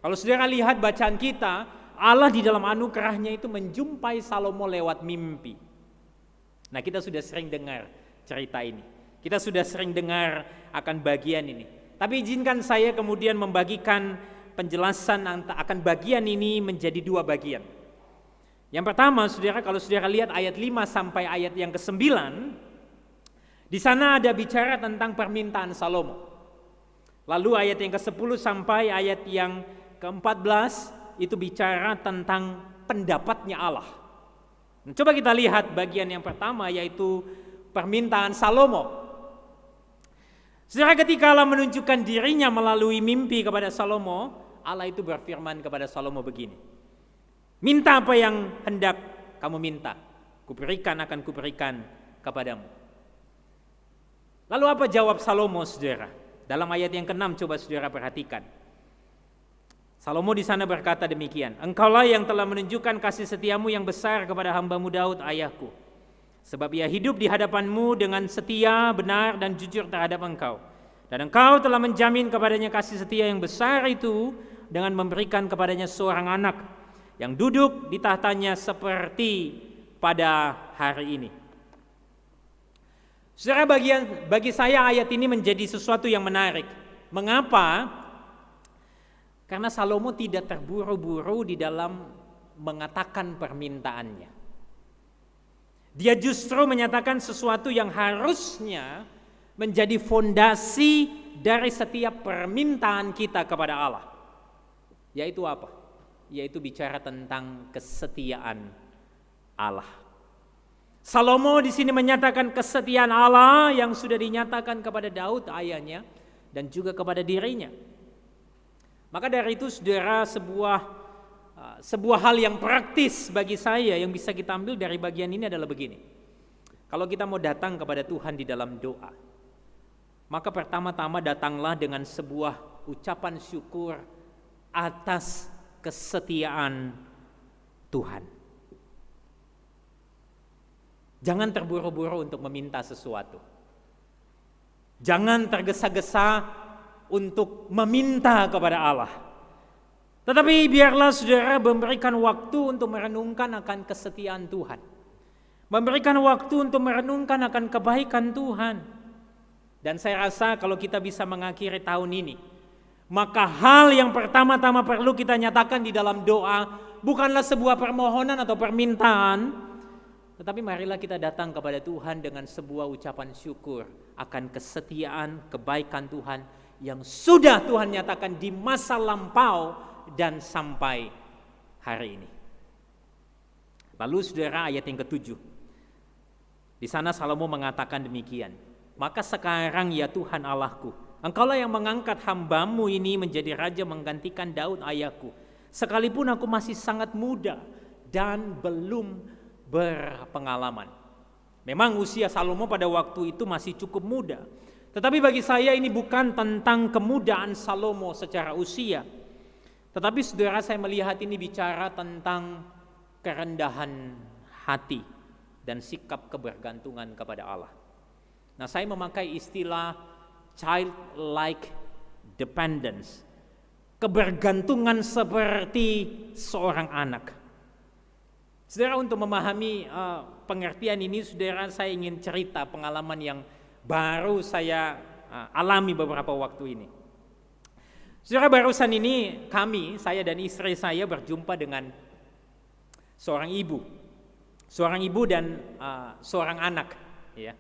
Kalau saudara lihat bacaan kita, Allah di dalam anugerahnya itu menjumpai Salomo lewat mimpi. Nah, kita sudah sering dengar cerita ini. Kita sudah sering dengar akan bagian ini. Tapi izinkan saya kemudian membagikan penjelasan akan bagian ini menjadi dua bagian. Yang pertama, saudara, kalau saudara lihat ayat 5 sampai ayat yang ke-9, di sana ada bicara tentang permintaan Salomo. Lalu ayat yang ke-10 sampai ayat yang ke-14 itu bicara tentang pendapatnya Allah. Coba kita lihat bagian yang pertama, yaitu permintaan Salomo. Saudara, ketika Allah menunjukkan dirinya melalui mimpi kepada Salomo, Allah itu berfirman kepada Salomo begini, minta apa yang hendak kamu minta, akan kuberikan kepadamu. Lalu apa jawab Salomo, saudara? Dalam ayat yang ke-6 coba saudara perhatikan. Salomo di sana berkata demikian, "Engkaulah yang telah menunjukkan kasih setiamu yang besar kepada hamba-Mu Daud ayahku. Sebab ia hidup di hadapan-Mu dengan setia, benar dan jujur terhadap Engkau. Dan Engkau telah menjamin kepadanya kasih setia yang besar itu dengan memberikan kepadanya seorang anak yang duduk di tahtanya seperti pada hari ini." Saudara, bagi saya ayat ini menjadi sesuatu yang menarik. Mengapa? Karena Salomo tidak terburu-buru di dalam mengatakan permintaannya. Dia justru menyatakan sesuatu yang harusnya menjadi fondasi dari setiap permintaan kita kepada Allah. Yaitu apa? Yaitu bicara tentang kesetiaan Allah. Salomo di sini menyatakan kesetiaan Allah yang sudah dinyatakan kepada Daud ayahnya dan juga kepada dirinya. Maka dari itu saudara, sebuah hal yang praktis bagi saya yang bisa kita ambil dari bagian ini adalah begini. Kalau kita mau datang kepada Tuhan di dalam doa, maka pertama-tama datanglah dengan sebuah ucapan syukur atas kesetiaan Tuhan. Jangan terburu-buru untuk meminta sesuatu. Jangan tergesa-gesa untuk meminta kepada Allah. Tetapi biarlah saudara memberikan waktu untuk merenungkan akan kesetiaan Tuhan. Memberikan waktu untuk merenungkan akan kebaikan Tuhan. Dan saya rasa kalau kita bisa mengakhiri tahun ini, maka hal yang pertama-tama perlu kita nyatakan di dalam doa bukanlah sebuah permohonan atau permintaan, tetapi marilah kita datang kepada Tuhan dengan sebuah ucapan syukur akan kesetiaan, kebaikan Tuhan yang sudah Tuhan nyatakan di masa lampau dan sampai hari ini. Lalu saudara, ayat yang ke-7. Di sana Salomo mengatakan demikian. "Maka sekarang ya Tuhan Allahku, Engkaulah yang mengangkat hamba-Mu ini menjadi raja menggantikan Daud ayahku. Sekalipun aku masih sangat muda dan belum berpengalaman." Memang usia Salomo pada waktu itu masih cukup muda. Tetapi bagi saya ini bukan tentang kemudaan Salomo secara usia. Tetapi saudara, saya melihat ini bicara tentang kerendahan hati dan sikap kebergantungan kepada Allah. Nah, saya memakai istilah childlike dependence. Kebergantungan seperti seorang anak. Saudara, untuk memahami pengertian ini, saudara, saya ingin cerita pengalaman yang baru saya alami beberapa waktu ini. Saudara, barusan ini saya dan istri saya berjumpa dengan seorang ibu dan seorang anak. Ya.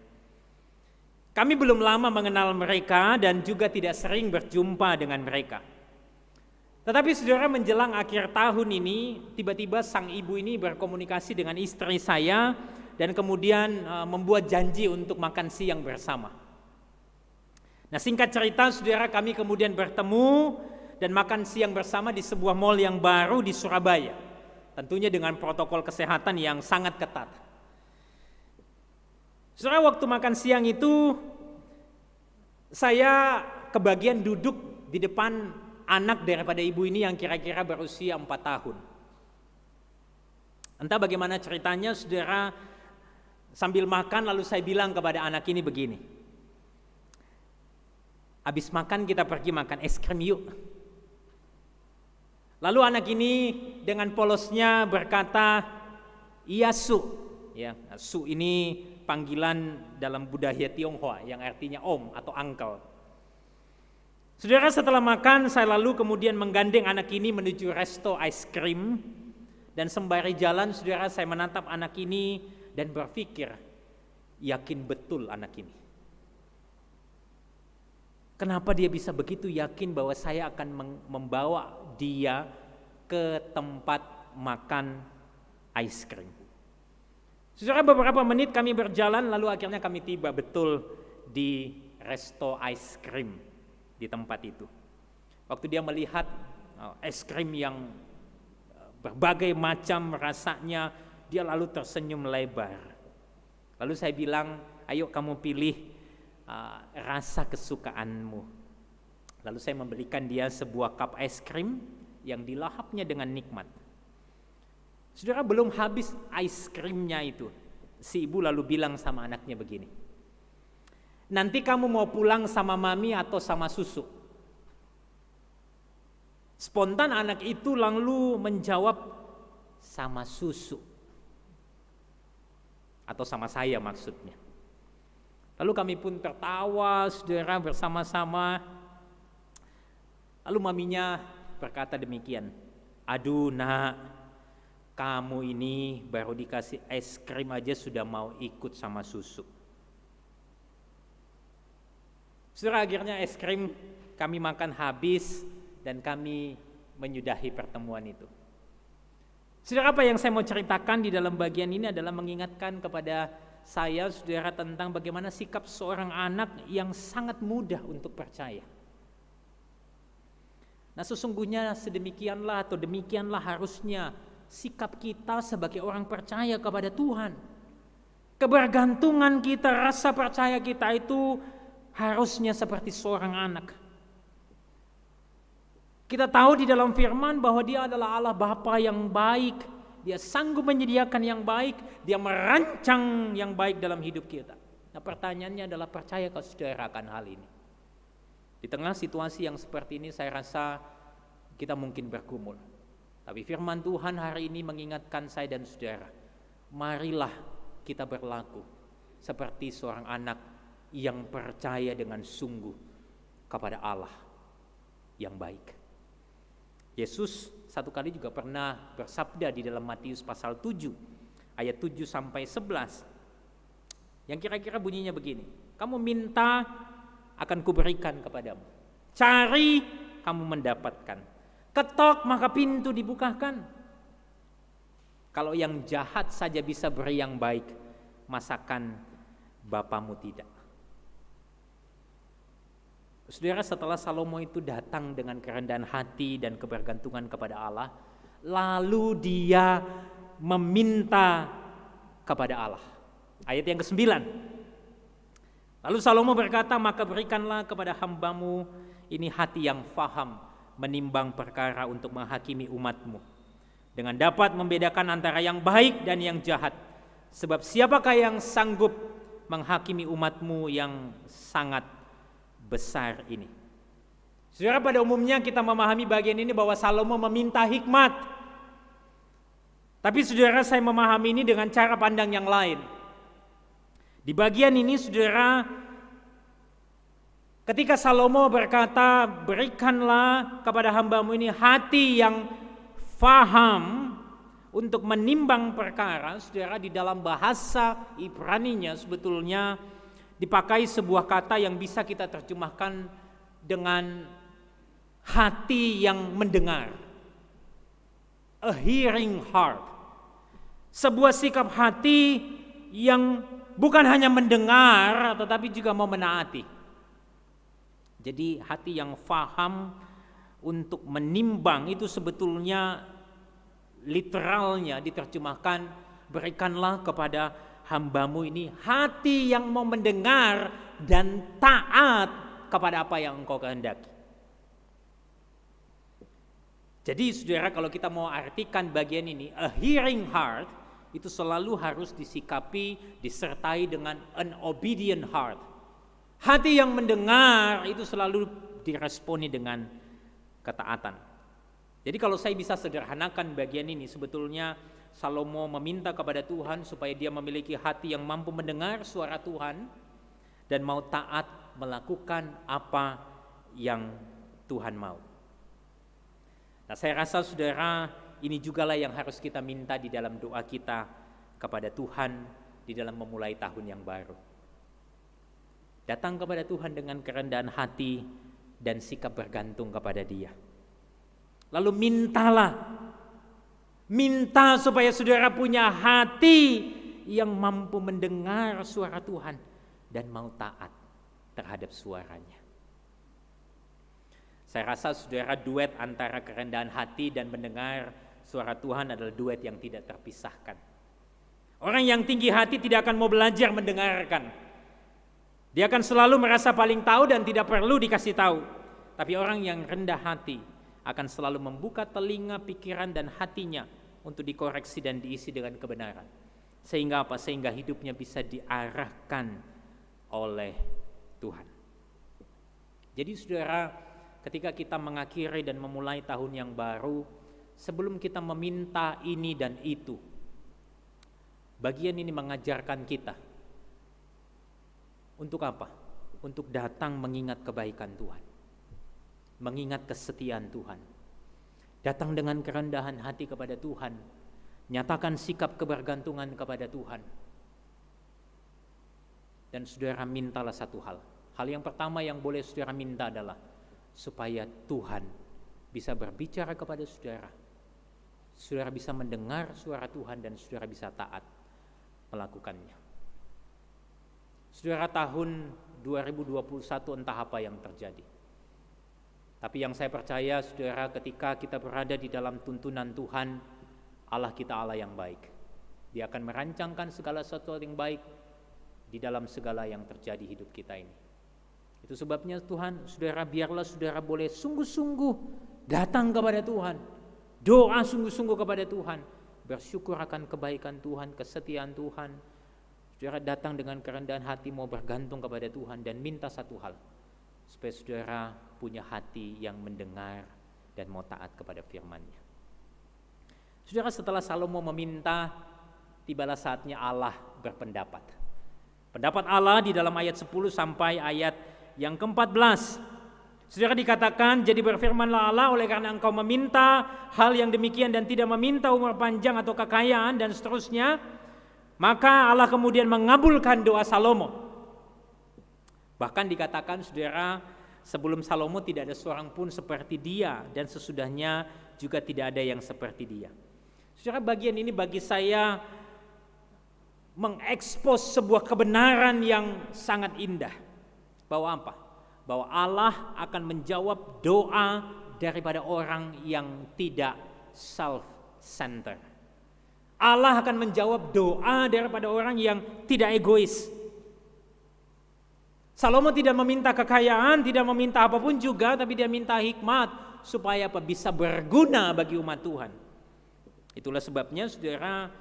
Kami belum lama mengenal mereka dan juga tidak sering berjumpa dengan mereka. Tetapi saudara, menjelang akhir tahun ini, tiba-tiba sang ibu ini berkomunikasi dengan istri saya dan kemudian membuat janji untuk makan siang bersama. Nah, singkat cerita saudara, kami kemudian bertemu dan makan siang bersama di sebuah mall yang baru di Surabaya. Tentunya dengan protokol kesehatan yang sangat ketat. Saudara, waktu makan siang itu saya kebagian duduk di depan anak daripada ibu ini yang kira-kira berusia 4 tahun. Entah bagaimana ceritanya, saudara, sambil makan lalu saya bilang kepada anak ini begini, "Habis makan kita pergi makan es krim yuk." Lalu anak ini dengan polosnya berkata, "Iya Su." Ya, Su ini panggilan dalam budaya Tionghoa yang artinya om atau uncle. Saudara, setelah makan saya lalu kemudian menggandeng anak ini menuju resto ice cream. Dan sembari jalan saudara, saya menatap anak ini dan berpikir, yakin betul anak ini. Kenapa dia bisa begitu yakin bahwa saya akan membawa dia ke tempat makan ice cream. Saudara, beberapa menit kami berjalan lalu akhirnya kami tiba betul di resto ice cream di tempat itu. Waktu dia melihat es krim yang berbagai macam rasanya, dia lalu tersenyum lebar. Lalu saya bilang, "Ayo kamu pilih rasa kesukaanmu." Lalu saya membelikan dia sebuah cup es krim yang dilahapnya dengan nikmat. Saudara, belum habis es krimnya itu, si ibu lalu bilang sama anaknya begini, nanti kamu mau pulang sama mami atau sama susu? Spontan anak itu lalu menjawab, sama susu. Atau sama saya maksudnya. Lalu kami pun tertawa, saudara, bersama-sama. Lalu maminya berkata demikian, aduh nak, kamu ini baru dikasih es krim aja sudah mau ikut sama susu. Saudara, akhirnya es krim kami makan habis dan kami menyudahi pertemuan itu. Saudara, apa yang saya mau ceritakan di dalam bagian ini adalah mengingatkan kepada saya, saudara, tentang bagaimana sikap seorang anak yang sangat mudah untuk percaya. Nah, sesungguhnya sedemikianlah atau demikianlah harusnya sikap kita sebagai orang percaya kepada Tuhan. Kebergantungan kita, rasa percaya kita itu harusnya seperti seorang anak. Kita tahu di dalam firman bahwa Dia adalah Allah Bapa yang baik. Dia sanggup menyediakan yang baik, Dia merancang yang baik dalam hidup kita. Nah, pertanyaannya adalah, percayakah saudara akan hal ini? Di tengah situasi yang seperti ini saya rasa kita mungkin bergumul. Tapi firman Tuhan hari ini mengingatkan saya dan saudara, marilah kita berlaku seperti seorang anak yang percaya dengan sungguh kepada Allah yang baik. Yesus satu kali juga pernah bersabda di dalam Matius pasal 7 ayat 7 sampai 11 yang kira-kira bunyinya begini, kamu minta akan kuberikan kepadamu, cari kamu mendapatkan, ketok maka pintu dibukakan. Kalau yang jahat saja bisa beri yang baik, masakan Bapamu tidak? Saudara, setelah Salomo itu datang dengan kerendahan hati dan kebergantungan kepada Allah, lalu dia meminta kepada Allah. Ayat yang ke-9. Lalu Salomo berkata, maka berikanlah kepada hamba-Mu ini hati yang faham menimbang perkara untuk menghakimi umat-Mu, dengan dapat membedakan antara yang baik dan yang jahat. Sebab siapakah yang sanggup menghakimi umat-Mu yang sangat besar ini? Saudara, pada umumnya kita memahami bagian ini bahwa Salomo meminta hikmat. Tapi saudara, saya memahami ini dengan cara pandang yang lain. Di bagian ini saudara, ketika Salomo berkata, berikanlah kepada hamba-Mu ini hati yang faham untuk menimbang perkara, saudara, di dalam bahasa Ibraninya sebetulnya dipakai sebuah kata yang bisa kita terjemahkan dengan hati yang mendengar, a hearing heart. Sebuah sikap hati yang bukan hanya mendengar tetapi juga mau menaati. Jadi hati yang faham untuk menimbang itu sebetulnya literalnya diterjemahkan, berikanlah kepada hamba-Mu ini hati yang mau mendengar dan taat kepada apa yang Engkau kehendaki. Jadi saudara, kalau kita mau artikan bagian ini, a hearing heart itu selalu harus disikapi, disertai dengan an obedient heart. Hati yang mendengar itu selalu diresponi dengan ketaatan. Jadi kalau saya bisa sederhanakan bagian ini, sebetulnya Salomo meminta kepada Tuhan supaya dia memiliki hati yang mampu mendengar suara Tuhan dan mau taat melakukan apa yang Tuhan mau. Nah, saya rasa saudara, ini jugalah yang harus kita minta di dalam doa kita kepada Tuhan di dalam memulai tahun yang baru. Datang kepada Tuhan dengan kerendahan hati dan sikap bergantung kepada Dia. Lalu minta supaya saudara punya hati yang mampu mendengar suara Tuhan dan mau taat terhadap suaranya. Saya rasa saudara, duet antara kerendahan hati dan mendengar suara Tuhan adalah duet yang tidak terpisahkan. Orang yang tinggi hati tidak akan mau belajar mendengarkan. Dia akan selalu merasa paling tahu dan tidak perlu dikasih tahu. Tapi orang yang rendah hati akan selalu membuka telinga, pikiran, dan hatinya untuk dikoreksi dan diisi dengan kebenaran. Sehingga apa? Sehingga hidupnya bisa diarahkan oleh Tuhan. Jadi saudara, ketika kita mengakhiri dan memulai tahun yang baru, sebelum kita meminta ini dan itu, bagian ini mengajarkan kita untuk apa? Untuk datang mengingat kebaikan Tuhan, mengingat kesetiaan Tuhan, datang dengan kerendahan hati kepada Tuhan, nyatakan sikap kebergantungan kepada Tuhan. Dan saudara mintalah satu hal. Hal yang pertama yang boleh saudara minta adalah supaya Tuhan bisa berbicara kepada saudara. Saudara bisa mendengar suara Tuhan dan saudara bisa taat melakukannya. Saudara, tahun 2021 entah apa yang terjadi. Tapi yang saya percaya saudara, ketika kita berada di dalam tuntunan Tuhan, Allah kita Allah yang baik. Dia akan merancangkan segala sesuatu yang baik di dalam segala yang terjadi hidup kita ini. Itu sebabnya Tuhan, saudara, biarlah saudara boleh sungguh-sungguh datang kepada Tuhan, doa sungguh-sungguh kepada Tuhan, bersyukur akan kebaikan Tuhan, kesetiaan Tuhan. Saudara datang dengan kerendahan hati mau bergantung kepada Tuhan dan minta satu hal, supaya saudara punya hati yang mendengar dan mau taat kepada firman-Nya. Saudara, setelah Salomo meminta, tibalah saatnya Allah berpendapat. Pendapat Allah di dalam ayat 10 sampai ayat yang ke-14. Saudara, dikatakan, jadi berfirmanlah Allah, oleh karena engkau meminta hal yang demikian dan tidak meminta umur panjang atau kekayaan dan seterusnya, maka Allah kemudian mengabulkan doa Salomo. Bahkan dikatakan saudara, sebelum Salomo tidak ada seorang pun seperti dia, dan sesudahnya juga tidak ada yang seperti dia. Saudara, bagian ini bagi saya mengekspos sebuah kebenaran yang sangat indah. Bahwa apa? Bahwa Allah akan menjawab doa daripada orang yang tidak self-centered. Allah akan menjawab doa daripada orang yang tidak egois. Salomo tidak meminta kekayaan, tidak meminta apapun juga, tapi dia minta hikmat supaya apa? Bisa berguna bagi umat Tuhan. Itulah sebabnya saudara,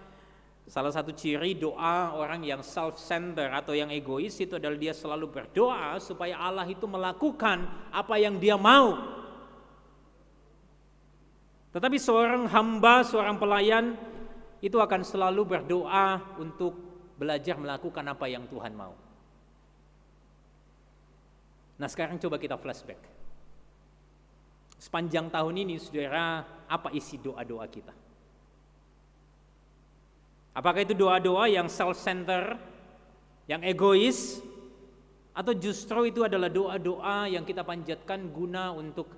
salah satu ciri doa orang yang self-centered atau yang egois itu adalah dia selalu berdoa supaya Allah itu melakukan apa yang dia mau. Tetapi seorang hamba, seorang pelayan itu akan selalu berdoa untuk belajar melakukan apa yang Tuhan mau. Nah, sekarang coba kita flashback. Sepanjang tahun ini saudara, apa isi doa-doa kita? Apakah itu doa-doa yang self-centered, yang egois, atau justru itu adalah doa-doa yang kita panjatkan guna untuk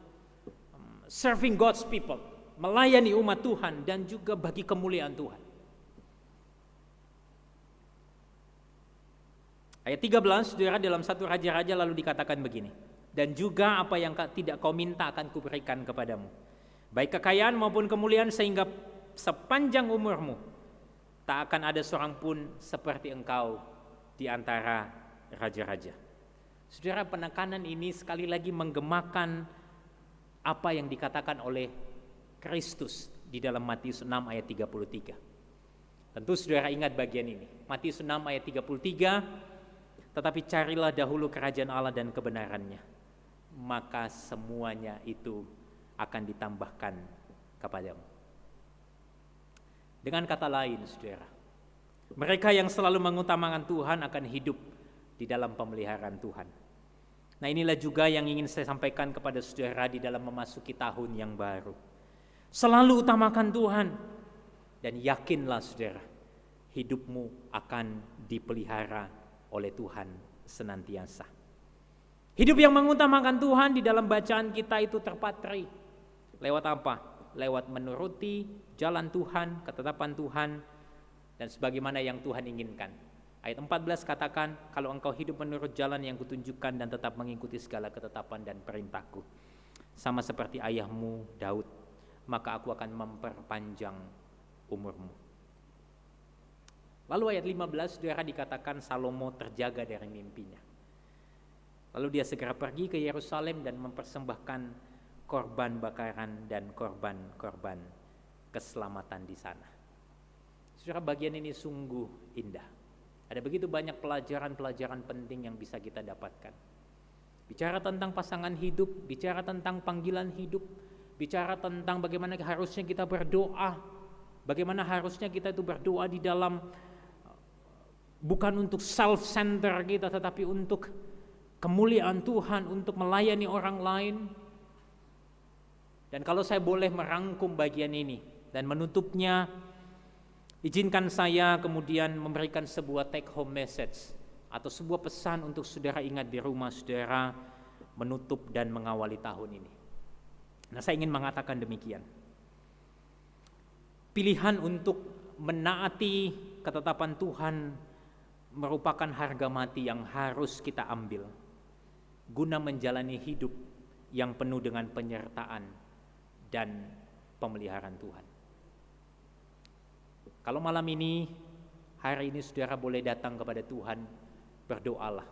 serving God's people, melayani umat Tuhan dan juga bagi kemuliaan Tuhan. Ayat 13 saudara, dalam 1 Raja-Raja lalu dikatakan begini, dan juga apa yang tidak kau minta akan kuberikan kepadamu, baik kekayaan maupun kemuliaan, sehingga sepanjang umurmu tak akan ada seorang pun seperti engkau di antara raja-raja. Saudara, penekanan ini sekali lagi menggemakan apa yang dikatakan oleh Kristus di dalam Matius 6 ayat 33. Tentu saudara ingat bagian ini. Matius 6 ayat 33, tetapi carilah dahulu kerajaan Allah dan kebenarannya, maka semuanya itu akan ditambahkan kepadamu. Dengan kata lain saudara, mereka yang selalu mengutamakan Tuhan akan hidup di dalam pemeliharaan Tuhan. Nah, inilah juga yang ingin saya sampaikan kepada saudara di dalam memasuki tahun yang baru. Selalu utamakan Tuhan dan yakinlah saudara, hidupmu akan dipelihara oleh Tuhan senantiasa. Hidup yang mengutamakan Tuhan di dalam bacaan kita itu terpatri. Lewat apa? Lewat menuruti jalan Tuhan, ketetapan Tuhan, dan sebagaimana yang Tuhan inginkan. Ayat 14 katakan, kalau engkau hidup menurut jalan yang kutunjukkan dan tetap mengikuti segala ketetapan dan perintahku, sama seperti ayahmu Daud, maka aku akan memperpanjang umurmu. Lalu ayat 15 saudara, dikatakan Salomo terjaga dari mimpinya. Lalu dia segera pergi ke Yerusalem dan mempersembahkan korban bakaran dan korban-korban keselamatan di sana. Saudara, bagian ini sungguh indah. Ada begitu banyak pelajaran-pelajaran penting yang bisa kita dapatkan. Bicara tentang pasangan hidup, bicara tentang panggilan hidup, bicara tentang bagaimana harusnya kita berdoa, bagaimana harusnya kita itu berdoa di dalam bukan untuk self-center kita, tetapi untuk kemuliaan Tuhan, untuk melayani orang lain. Dan kalau saya boleh merangkum bagian ini dan menutupnya, izinkan saya kemudian memberikan sebuah take home message atau sebuah pesan untuk saudara ingat di rumah saudara menutup dan mengawali tahun ini. Nah, saya ingin mengatakan demikian. Pilihan untuk menaati ketetapan Tuhan merupakan harga mati yang harus kita ambil guna menjalani hidup yang penuh dengan penyertaan dan pemeliharaan Tuhan. Kalau malam ini, hari ini saudara boleh datang kepada Tuhan, berdoalah,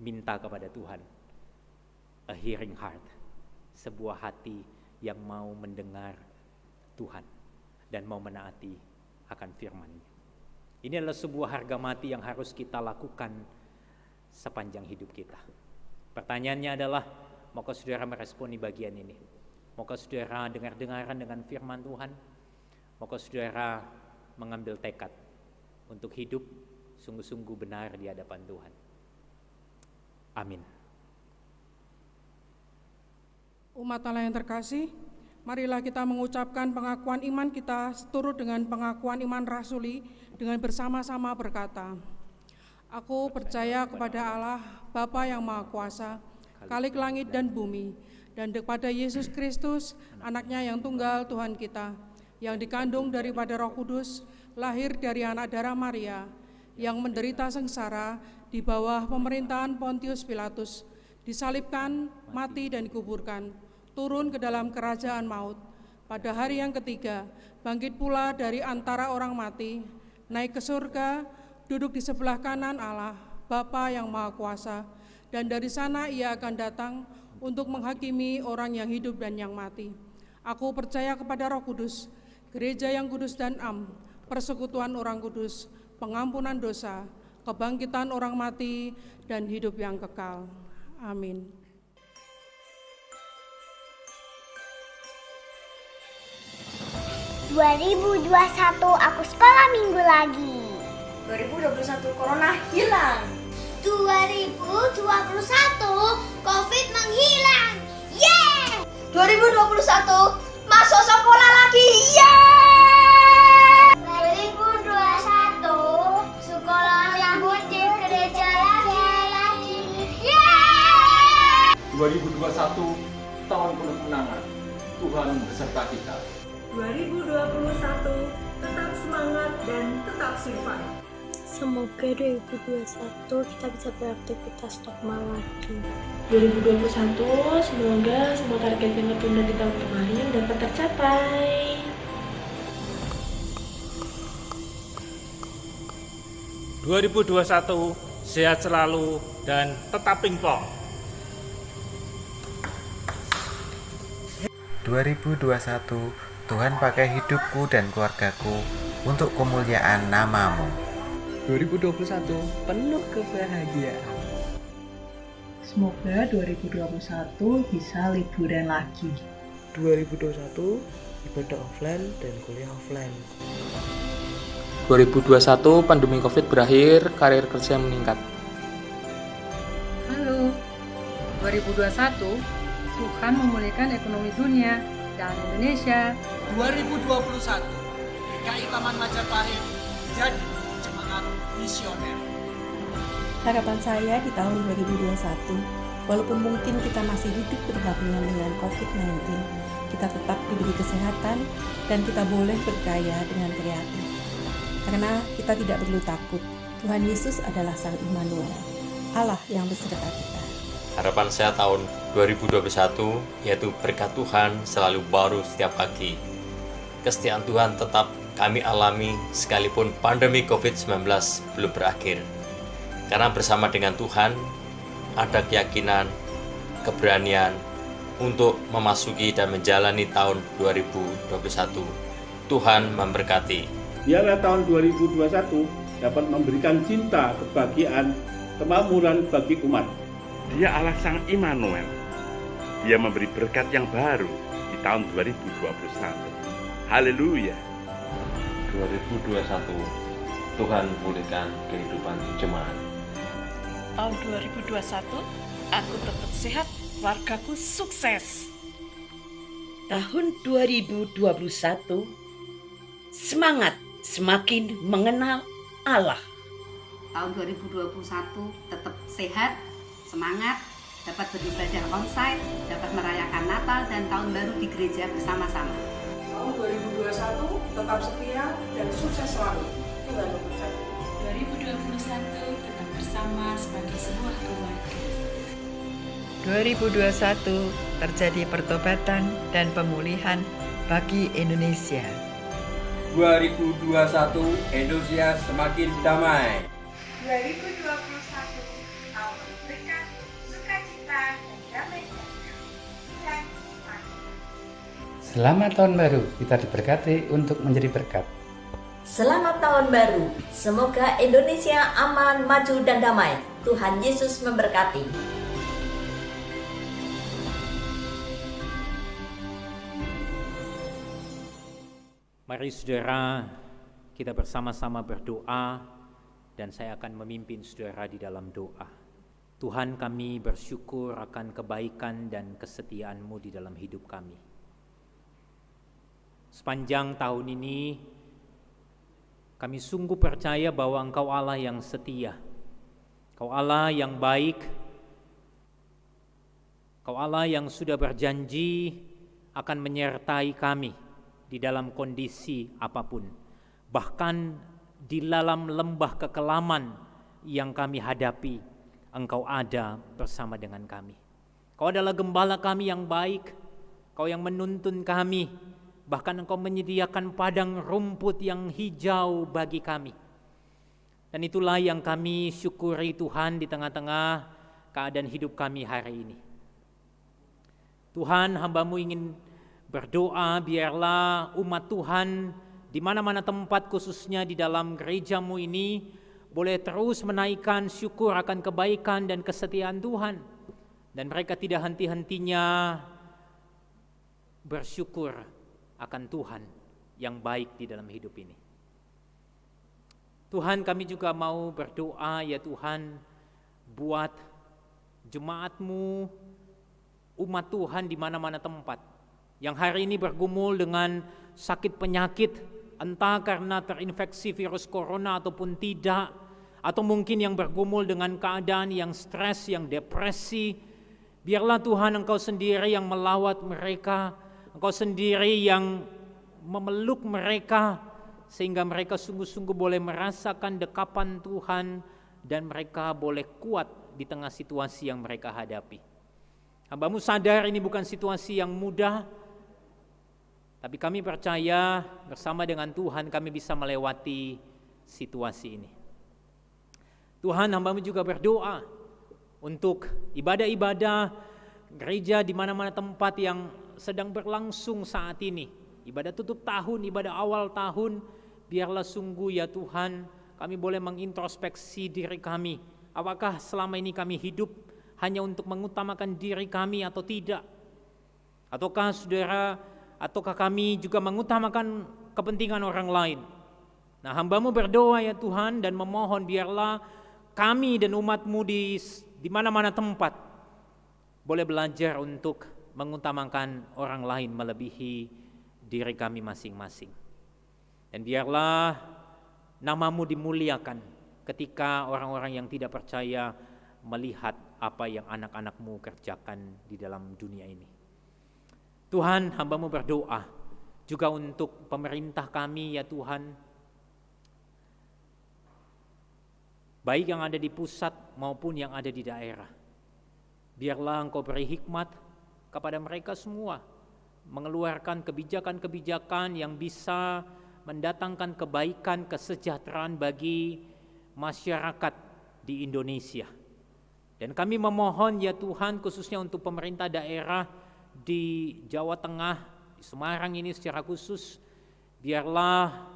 minta kepada Tuhan a hearing heart, sebuah hati yang mau mendengar Tuhan dan mau menaati akan firman-Nya. Ini adalah sebuah harga mati yang harus kita lakukan sepanjang hidup kita. Pertanyaannya adalah, maukah saudara meresponi bagian ini? Maukah saudara dengar-dengaran dengan firman Tuhan? Maukah saudara mengambil tekad untuk hidup sungguh-sungguh benar di hadapan Tuhan? Amin. Umat Allah yang terkasih, marilah kita mengucapkan pengakuan iman kita seturut dengan pengakuan iman rasuli dengan bersama-sama berkata, Aku percaya kepada Allah, Bapa yang Maha Kuasa, Khalik langit dan bumi, dan kepada Yesus Kristus, Anak-Nya yang tunggal Tuhan kita, yang dikandung daripada Roh Kudus, lahir dari anak darah Maria, yang menderita sengsara di bawah pemerintahan Pontius Pilatus, disalibkan, mati dan dikuburkan, turun ke dalam kerajaan maut, pada hari yang ketiga, bangkit pula dari antara orang mati, naik ke surga, duduk di sebelah kanan Allah, Bapa yang Maha Kuasa, dan dari sana Ia akan datang untuk menghakimi orang yang hidup dan yang mati. Aku percaya kepada Roh Kudus, gereja yang kudus dan am, persekutuan orang kudus, pengampunan dosa, kebangkitan orang mati, dan hidup yang kekal. Amin. Aku sekolah minggu lagi. 2021 Corona hilang. 2021 Covid menghilang. Yeay! 2021 masuk sekolah lagi. Yeay! 2021 sekolah rambut di gereja lagi. Yeay! 2021 tahun penuh kemenangan. Tuhan beserta kita. 2021 tetap semangat dan tetap survive. Semoga 2021 kita bisa beraktivitas normal lagi. 2021 semoga semua target yang tertunda di tahun kemarin dapat tercapai. 2021 sehat selalu dan tetap pingpong. 2021 Tuhan pakai hidupku dan keluargaku untuk kemuliaan nama-Mu. 2021 penuh kebahagiaan. Semoga 2021 bisa liburan lagi. 2021 ibadah offline dan kuliah offline. 2021 pandemi Covid berakhir, karir kerja meningkat. Halo, 2021 Tuhan memulihkan ekonomi dunia dan Indonesia. 2021 GKI Taman Majapahit jadi jemaat misioner. Harapan saya di tahun 2021, walaupun mungkin kita masih hidup berdampingan dengan COVID-19, kita tetap diberi kesehatan dan kita boleh bergaya dengan kreatif. Karena kita tidak perlu takut, Tuhan Yesus adalah Sang Immanuel, Allah yang beserta kita. Harapan saya tahun 2021 yaitu berkat Tuhan selalu baru setiap pagi. Kesetiaan Tuhan tetap kami alami sekalipun pandemi COVID-19 belum berakhir. Karena bersama dengan Tuhan, ada keyakinan, keberanian untuk memasuki dan menjalani tahun 2021. Tuhan memberkati. Biarlah tahun 2021 dapat memberikan cinta, kebahagiaan, kemakmuran bagi umat. Dia Allah Sang Immanuel. Dia memberi berkat yang baru di tahun 2021. Haleluya. 2021, Tuhan pulihkan kehidupan jemaat. Tahun 2021, aku tetap sehat, wargaku sukses. Tahun 2021, semangat semakin mengenal Allah. Tahun 2021 tetap sehat, semangat, dapat beribadah onsite, dapat merayakan Natal dan Tahun Baru di gereja bersama-sama. Tahun 2021 tetap setia dan sukses selalu. Tuhan memberkati. 2021 tetap bersama sebagai sebuah keluarga. 2021 terjadi pertobatan dan pemulihan bagi Indonesia. 2021 Indonesia semakin damai. 2021 tahun berkat, sukacita, dan damai sejahtera. Selamat tahun baru, kita diberkati untuk menjadi berkat. Selamat tahun baru, semoga Indonesia aman, maju, dan damai. Tuhan Yesus memberkati. Mari saudara, kita bersama-sama berdoa dan saya akan memimpin saudara di dalam doa. Tuhan, kami bersyukur akan kebaikan dan kesetiaan-Mu di dalam hidup kami. Sepanjang tahun ini, kami sungguh percaya bahwa Engkau Allah yang setia, Engkau Allah yang baik, Engkau Allah yang sudah berjanji akan menyertai kami di dalam kondisi apapun, bahkan di dalam lembah kekelaman yang kami hadapi, Engkau ada bersama dengan kami. Engkau adalah gembala kami yang baik, Engkau yang menuntun kami, bahkan Engkau menyediakan padang rumput yang hijau bagi kami. Dan itulah yang kami syukuri Tuhan di tengah-tengah keadaan hidup kami hari ini. Tuhan, hamba-Mu ingin berdoa biarlah umat Tuhan di mana-mana tempat, khususnya di dalam gereja-Mu ini, boleh terus menaikkan syukur akan kebaikan dan kesetiaan Tuhan. Dan mereka tidak henti-hentinya bersyukur akan Tuhan yang baik di dalam hidup ini. Tuhan, kami juga mau berdoa ya Tuhan, buat jemaat-Mu, umat Tuhan di mana-mana tempat, yang hari ini bergumul dengan sakit penyakit, entah karena terinfeksi virus corona ataupun tidak, atau mungkin yang bergumul dengan keadaan yang stres, yang depresi. Biarlah Tuhan Engkau sendiri yang melawat mereka, Engkau sendiri yang memeluk mereka, sehingga mereka sungguh-sungguh boleh merasakan dekapan Tuhan dan mereka boleh kuat di tengah situasi yang mereka hadapi. Hamba-Mu sadar ini bukan situasi yang mudah, tapi kami percaya bersama dengan Tuhan kami bisa melewati situasi ini. Tuhan, hamba-Mu juga berdoa untuk ibadah-ibadah gereja di mana-mana tempat yang sedang berlangsung saat ini. Ibadah tutup tahun, ibadah awal tahun, biarlah sungguh ya Tuhan kami boleh mengintrospeksi diri kami. Apakah selama ini kami hidup hanya untuk mengutamakan diri kami atau tidak? Ataukah kami juga mengutamakan kepentingan orang lain? Nah, hamba-Mu berdoa ya Tuhan dan memohon biarlah kami dan umat-Mu di mana-mana tempat boleh belajar untuk mengutamakan orang lain melebihi diri kami masing-masing. Dan biarlah nama-Mu dimuliakan ketika orang-orang yang tidak percaya melihat apa yang anak-anak-Mu kerjakan di dalam dunia ini. Tuhan, hamba-Mu berdoa juga untuk pemerintah kami ya Tuhan, baik yang ada di pusat maupun yang ada di daerah. Biarlah Engkau beri hikmat kepada mereka semua, mengeluarkan kebijakan-kebijakan yang bisa mendatangkan kebaikan, kesejahteraan bagi masyarakat di Indonesia. Dan kami memohon ya Tuhan khususnya untuk pemerintah daerah di Jawa Tengah, di Semarang ini secara khusus, biarlah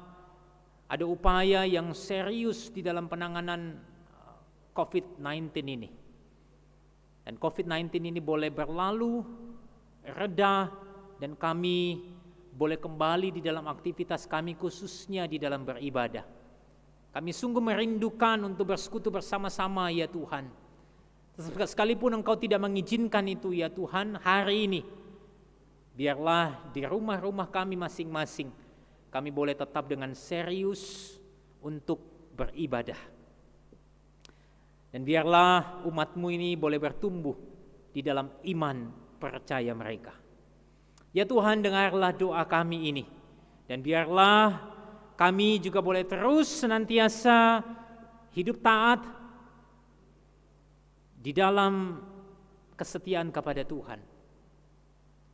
ada upaya yang serius di dalam penanganan COVID-19 ini. Dan COVID-19 ini boleh berlalu, reda, dan kami boleh kembali di dalam aktivitas kami khususnya di dalam beribadah. Kami sungguh merindukan untuk bersekutu bersama-sama ya Tuhan. Sekalipun Engkau tidak mengizinkan itu ya Tuhan, hari ini biarlah di rumah-rumah kami masing-masing kami boleh tetap dengan serius untuk beribadah. Dan biarlah umat-Mu ini boleh bertumbuh di dalam iman percaya mereka. Ya Tuhan, dengarlah doa kami ini. Dan biarlah kami juga boleh terus senantiasa hidup taat di dalam kesetiaan kepada Tuhan.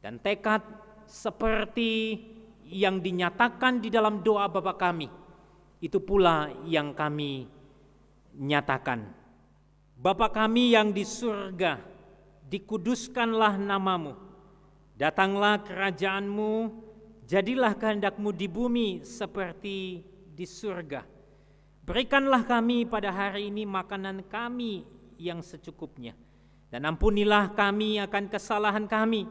Dan tekad seperti yang dinyatakan di dalam doa Bapa kami, itu pula yang kami nyatakan. Bapa kami yang di surga, dikuduskanlah namamu, datanglah kerajaan-Mu, jadilah kehendak-Mu di bumi seperti di surga. Berikanlah kami pada hari ini makanan kami yang secukupnya, dan ampunilah kami akan kesalahan kami,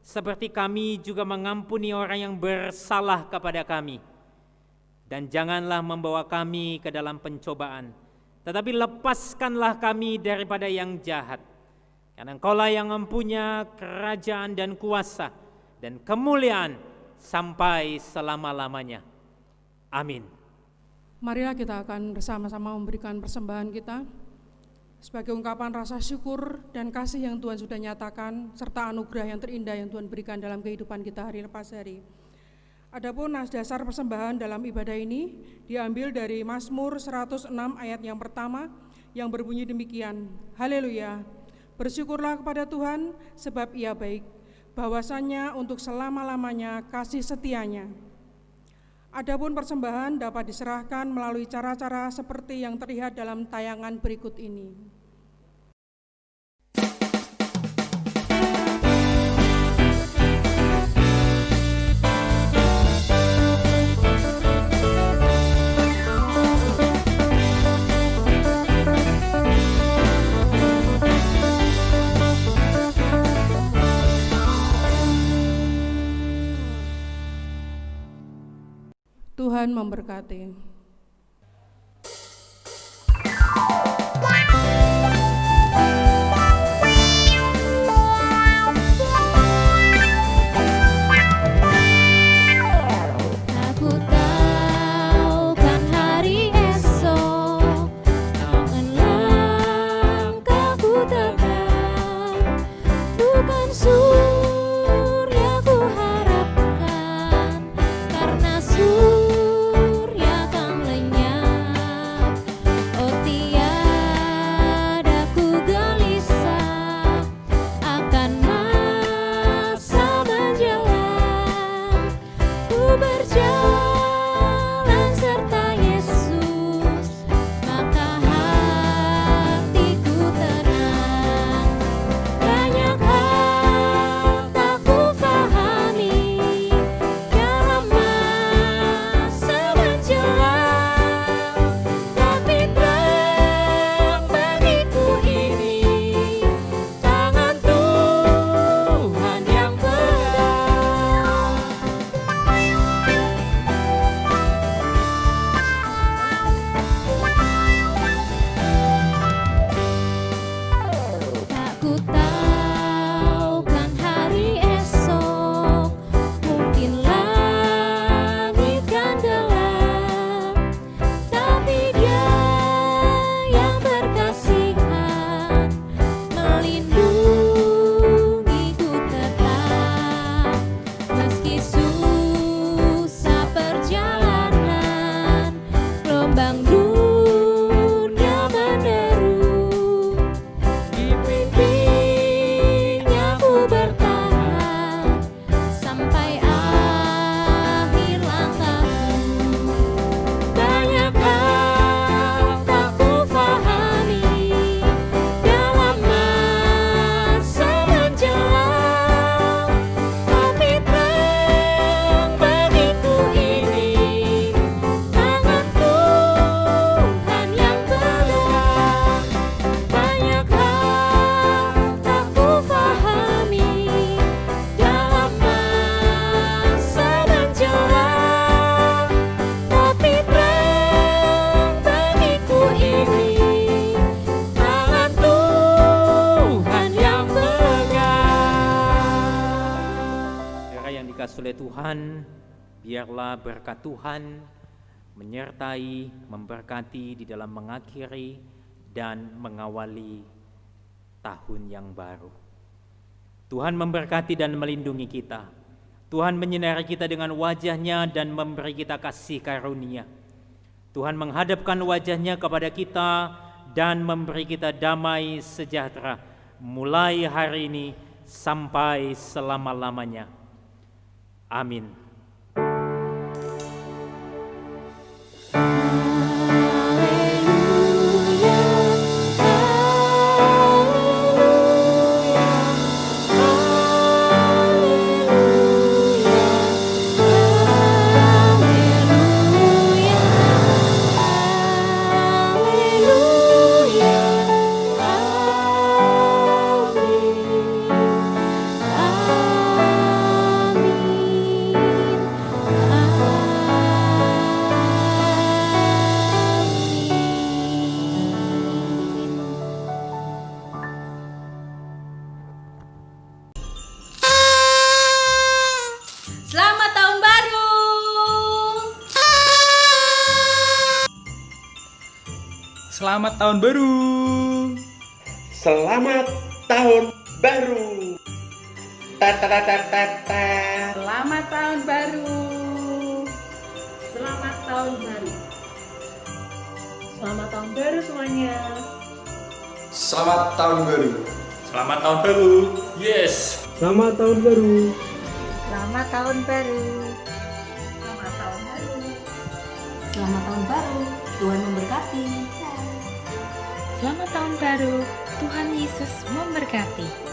seperti kami juga mengampuni orang yang bersalah kepada kami. Dan janganlah membawa kami ke dalam pencobaan, tetapi lepaskanlah kami daripada yang jahat. Karena Engkaulah yang mempunyai kerajaan dan kuasa dan kemuliaan sampai selama-lamanya. Amin. Marilah kita akan bersama-sama memberikan persembahan kita sebagai ungkapan rasa syukur dan kasih yang Tuhan sudah nyatakan, serta anugerah yang terindah yang Tuhan berikan dalam kehidupan kita hari lepas hari. Adapun nas dasar persembahan dalam ibadah ini diambil dari Mazmur 106 ayat yang pertama yang berbunyi demikian, Haleluya, bersyukurlah kepada Tuhan sebab Ia baik, bahwasanya untuk selama-lamanya kasih setianya. Adapun persembahan dapat diserahkan melalui cara-cara seperti yang terlihat dalam tayangan berikut ini. Tuhan memberkati. dikasih oleh Tuhan, biarlah berkat Tuhan menyertai, memberkati di dalam mengakhiri dan mengawali tahun yang baru. Tuhan memberkati dan melindungi kita. Tuhan menyinari kita dengan wajah-Nya dan memberi kita kasih karunia. Tuhan menghadapkan wajah-Nya kepada kita dan memberi kita damai sejahtera mulai hari ini sampai selama-lamanya. Amin. Selamat tahun baru. Selamat tahun baru. Selamat tahun baru. Ta-ta-ta-ta-ta. Selamat tahun baru. Selamat tahun baru. Selamat tahun baru semuanya. Selamat tahun baru. Selamat tahun baru. Yes. Selamat tahun baru. Selamat tahun baru. Selamat tahun baru. Selamat tahun baru. Tuhan memberkati. Selamat tahun baru. Tuhan Yesus memberkati.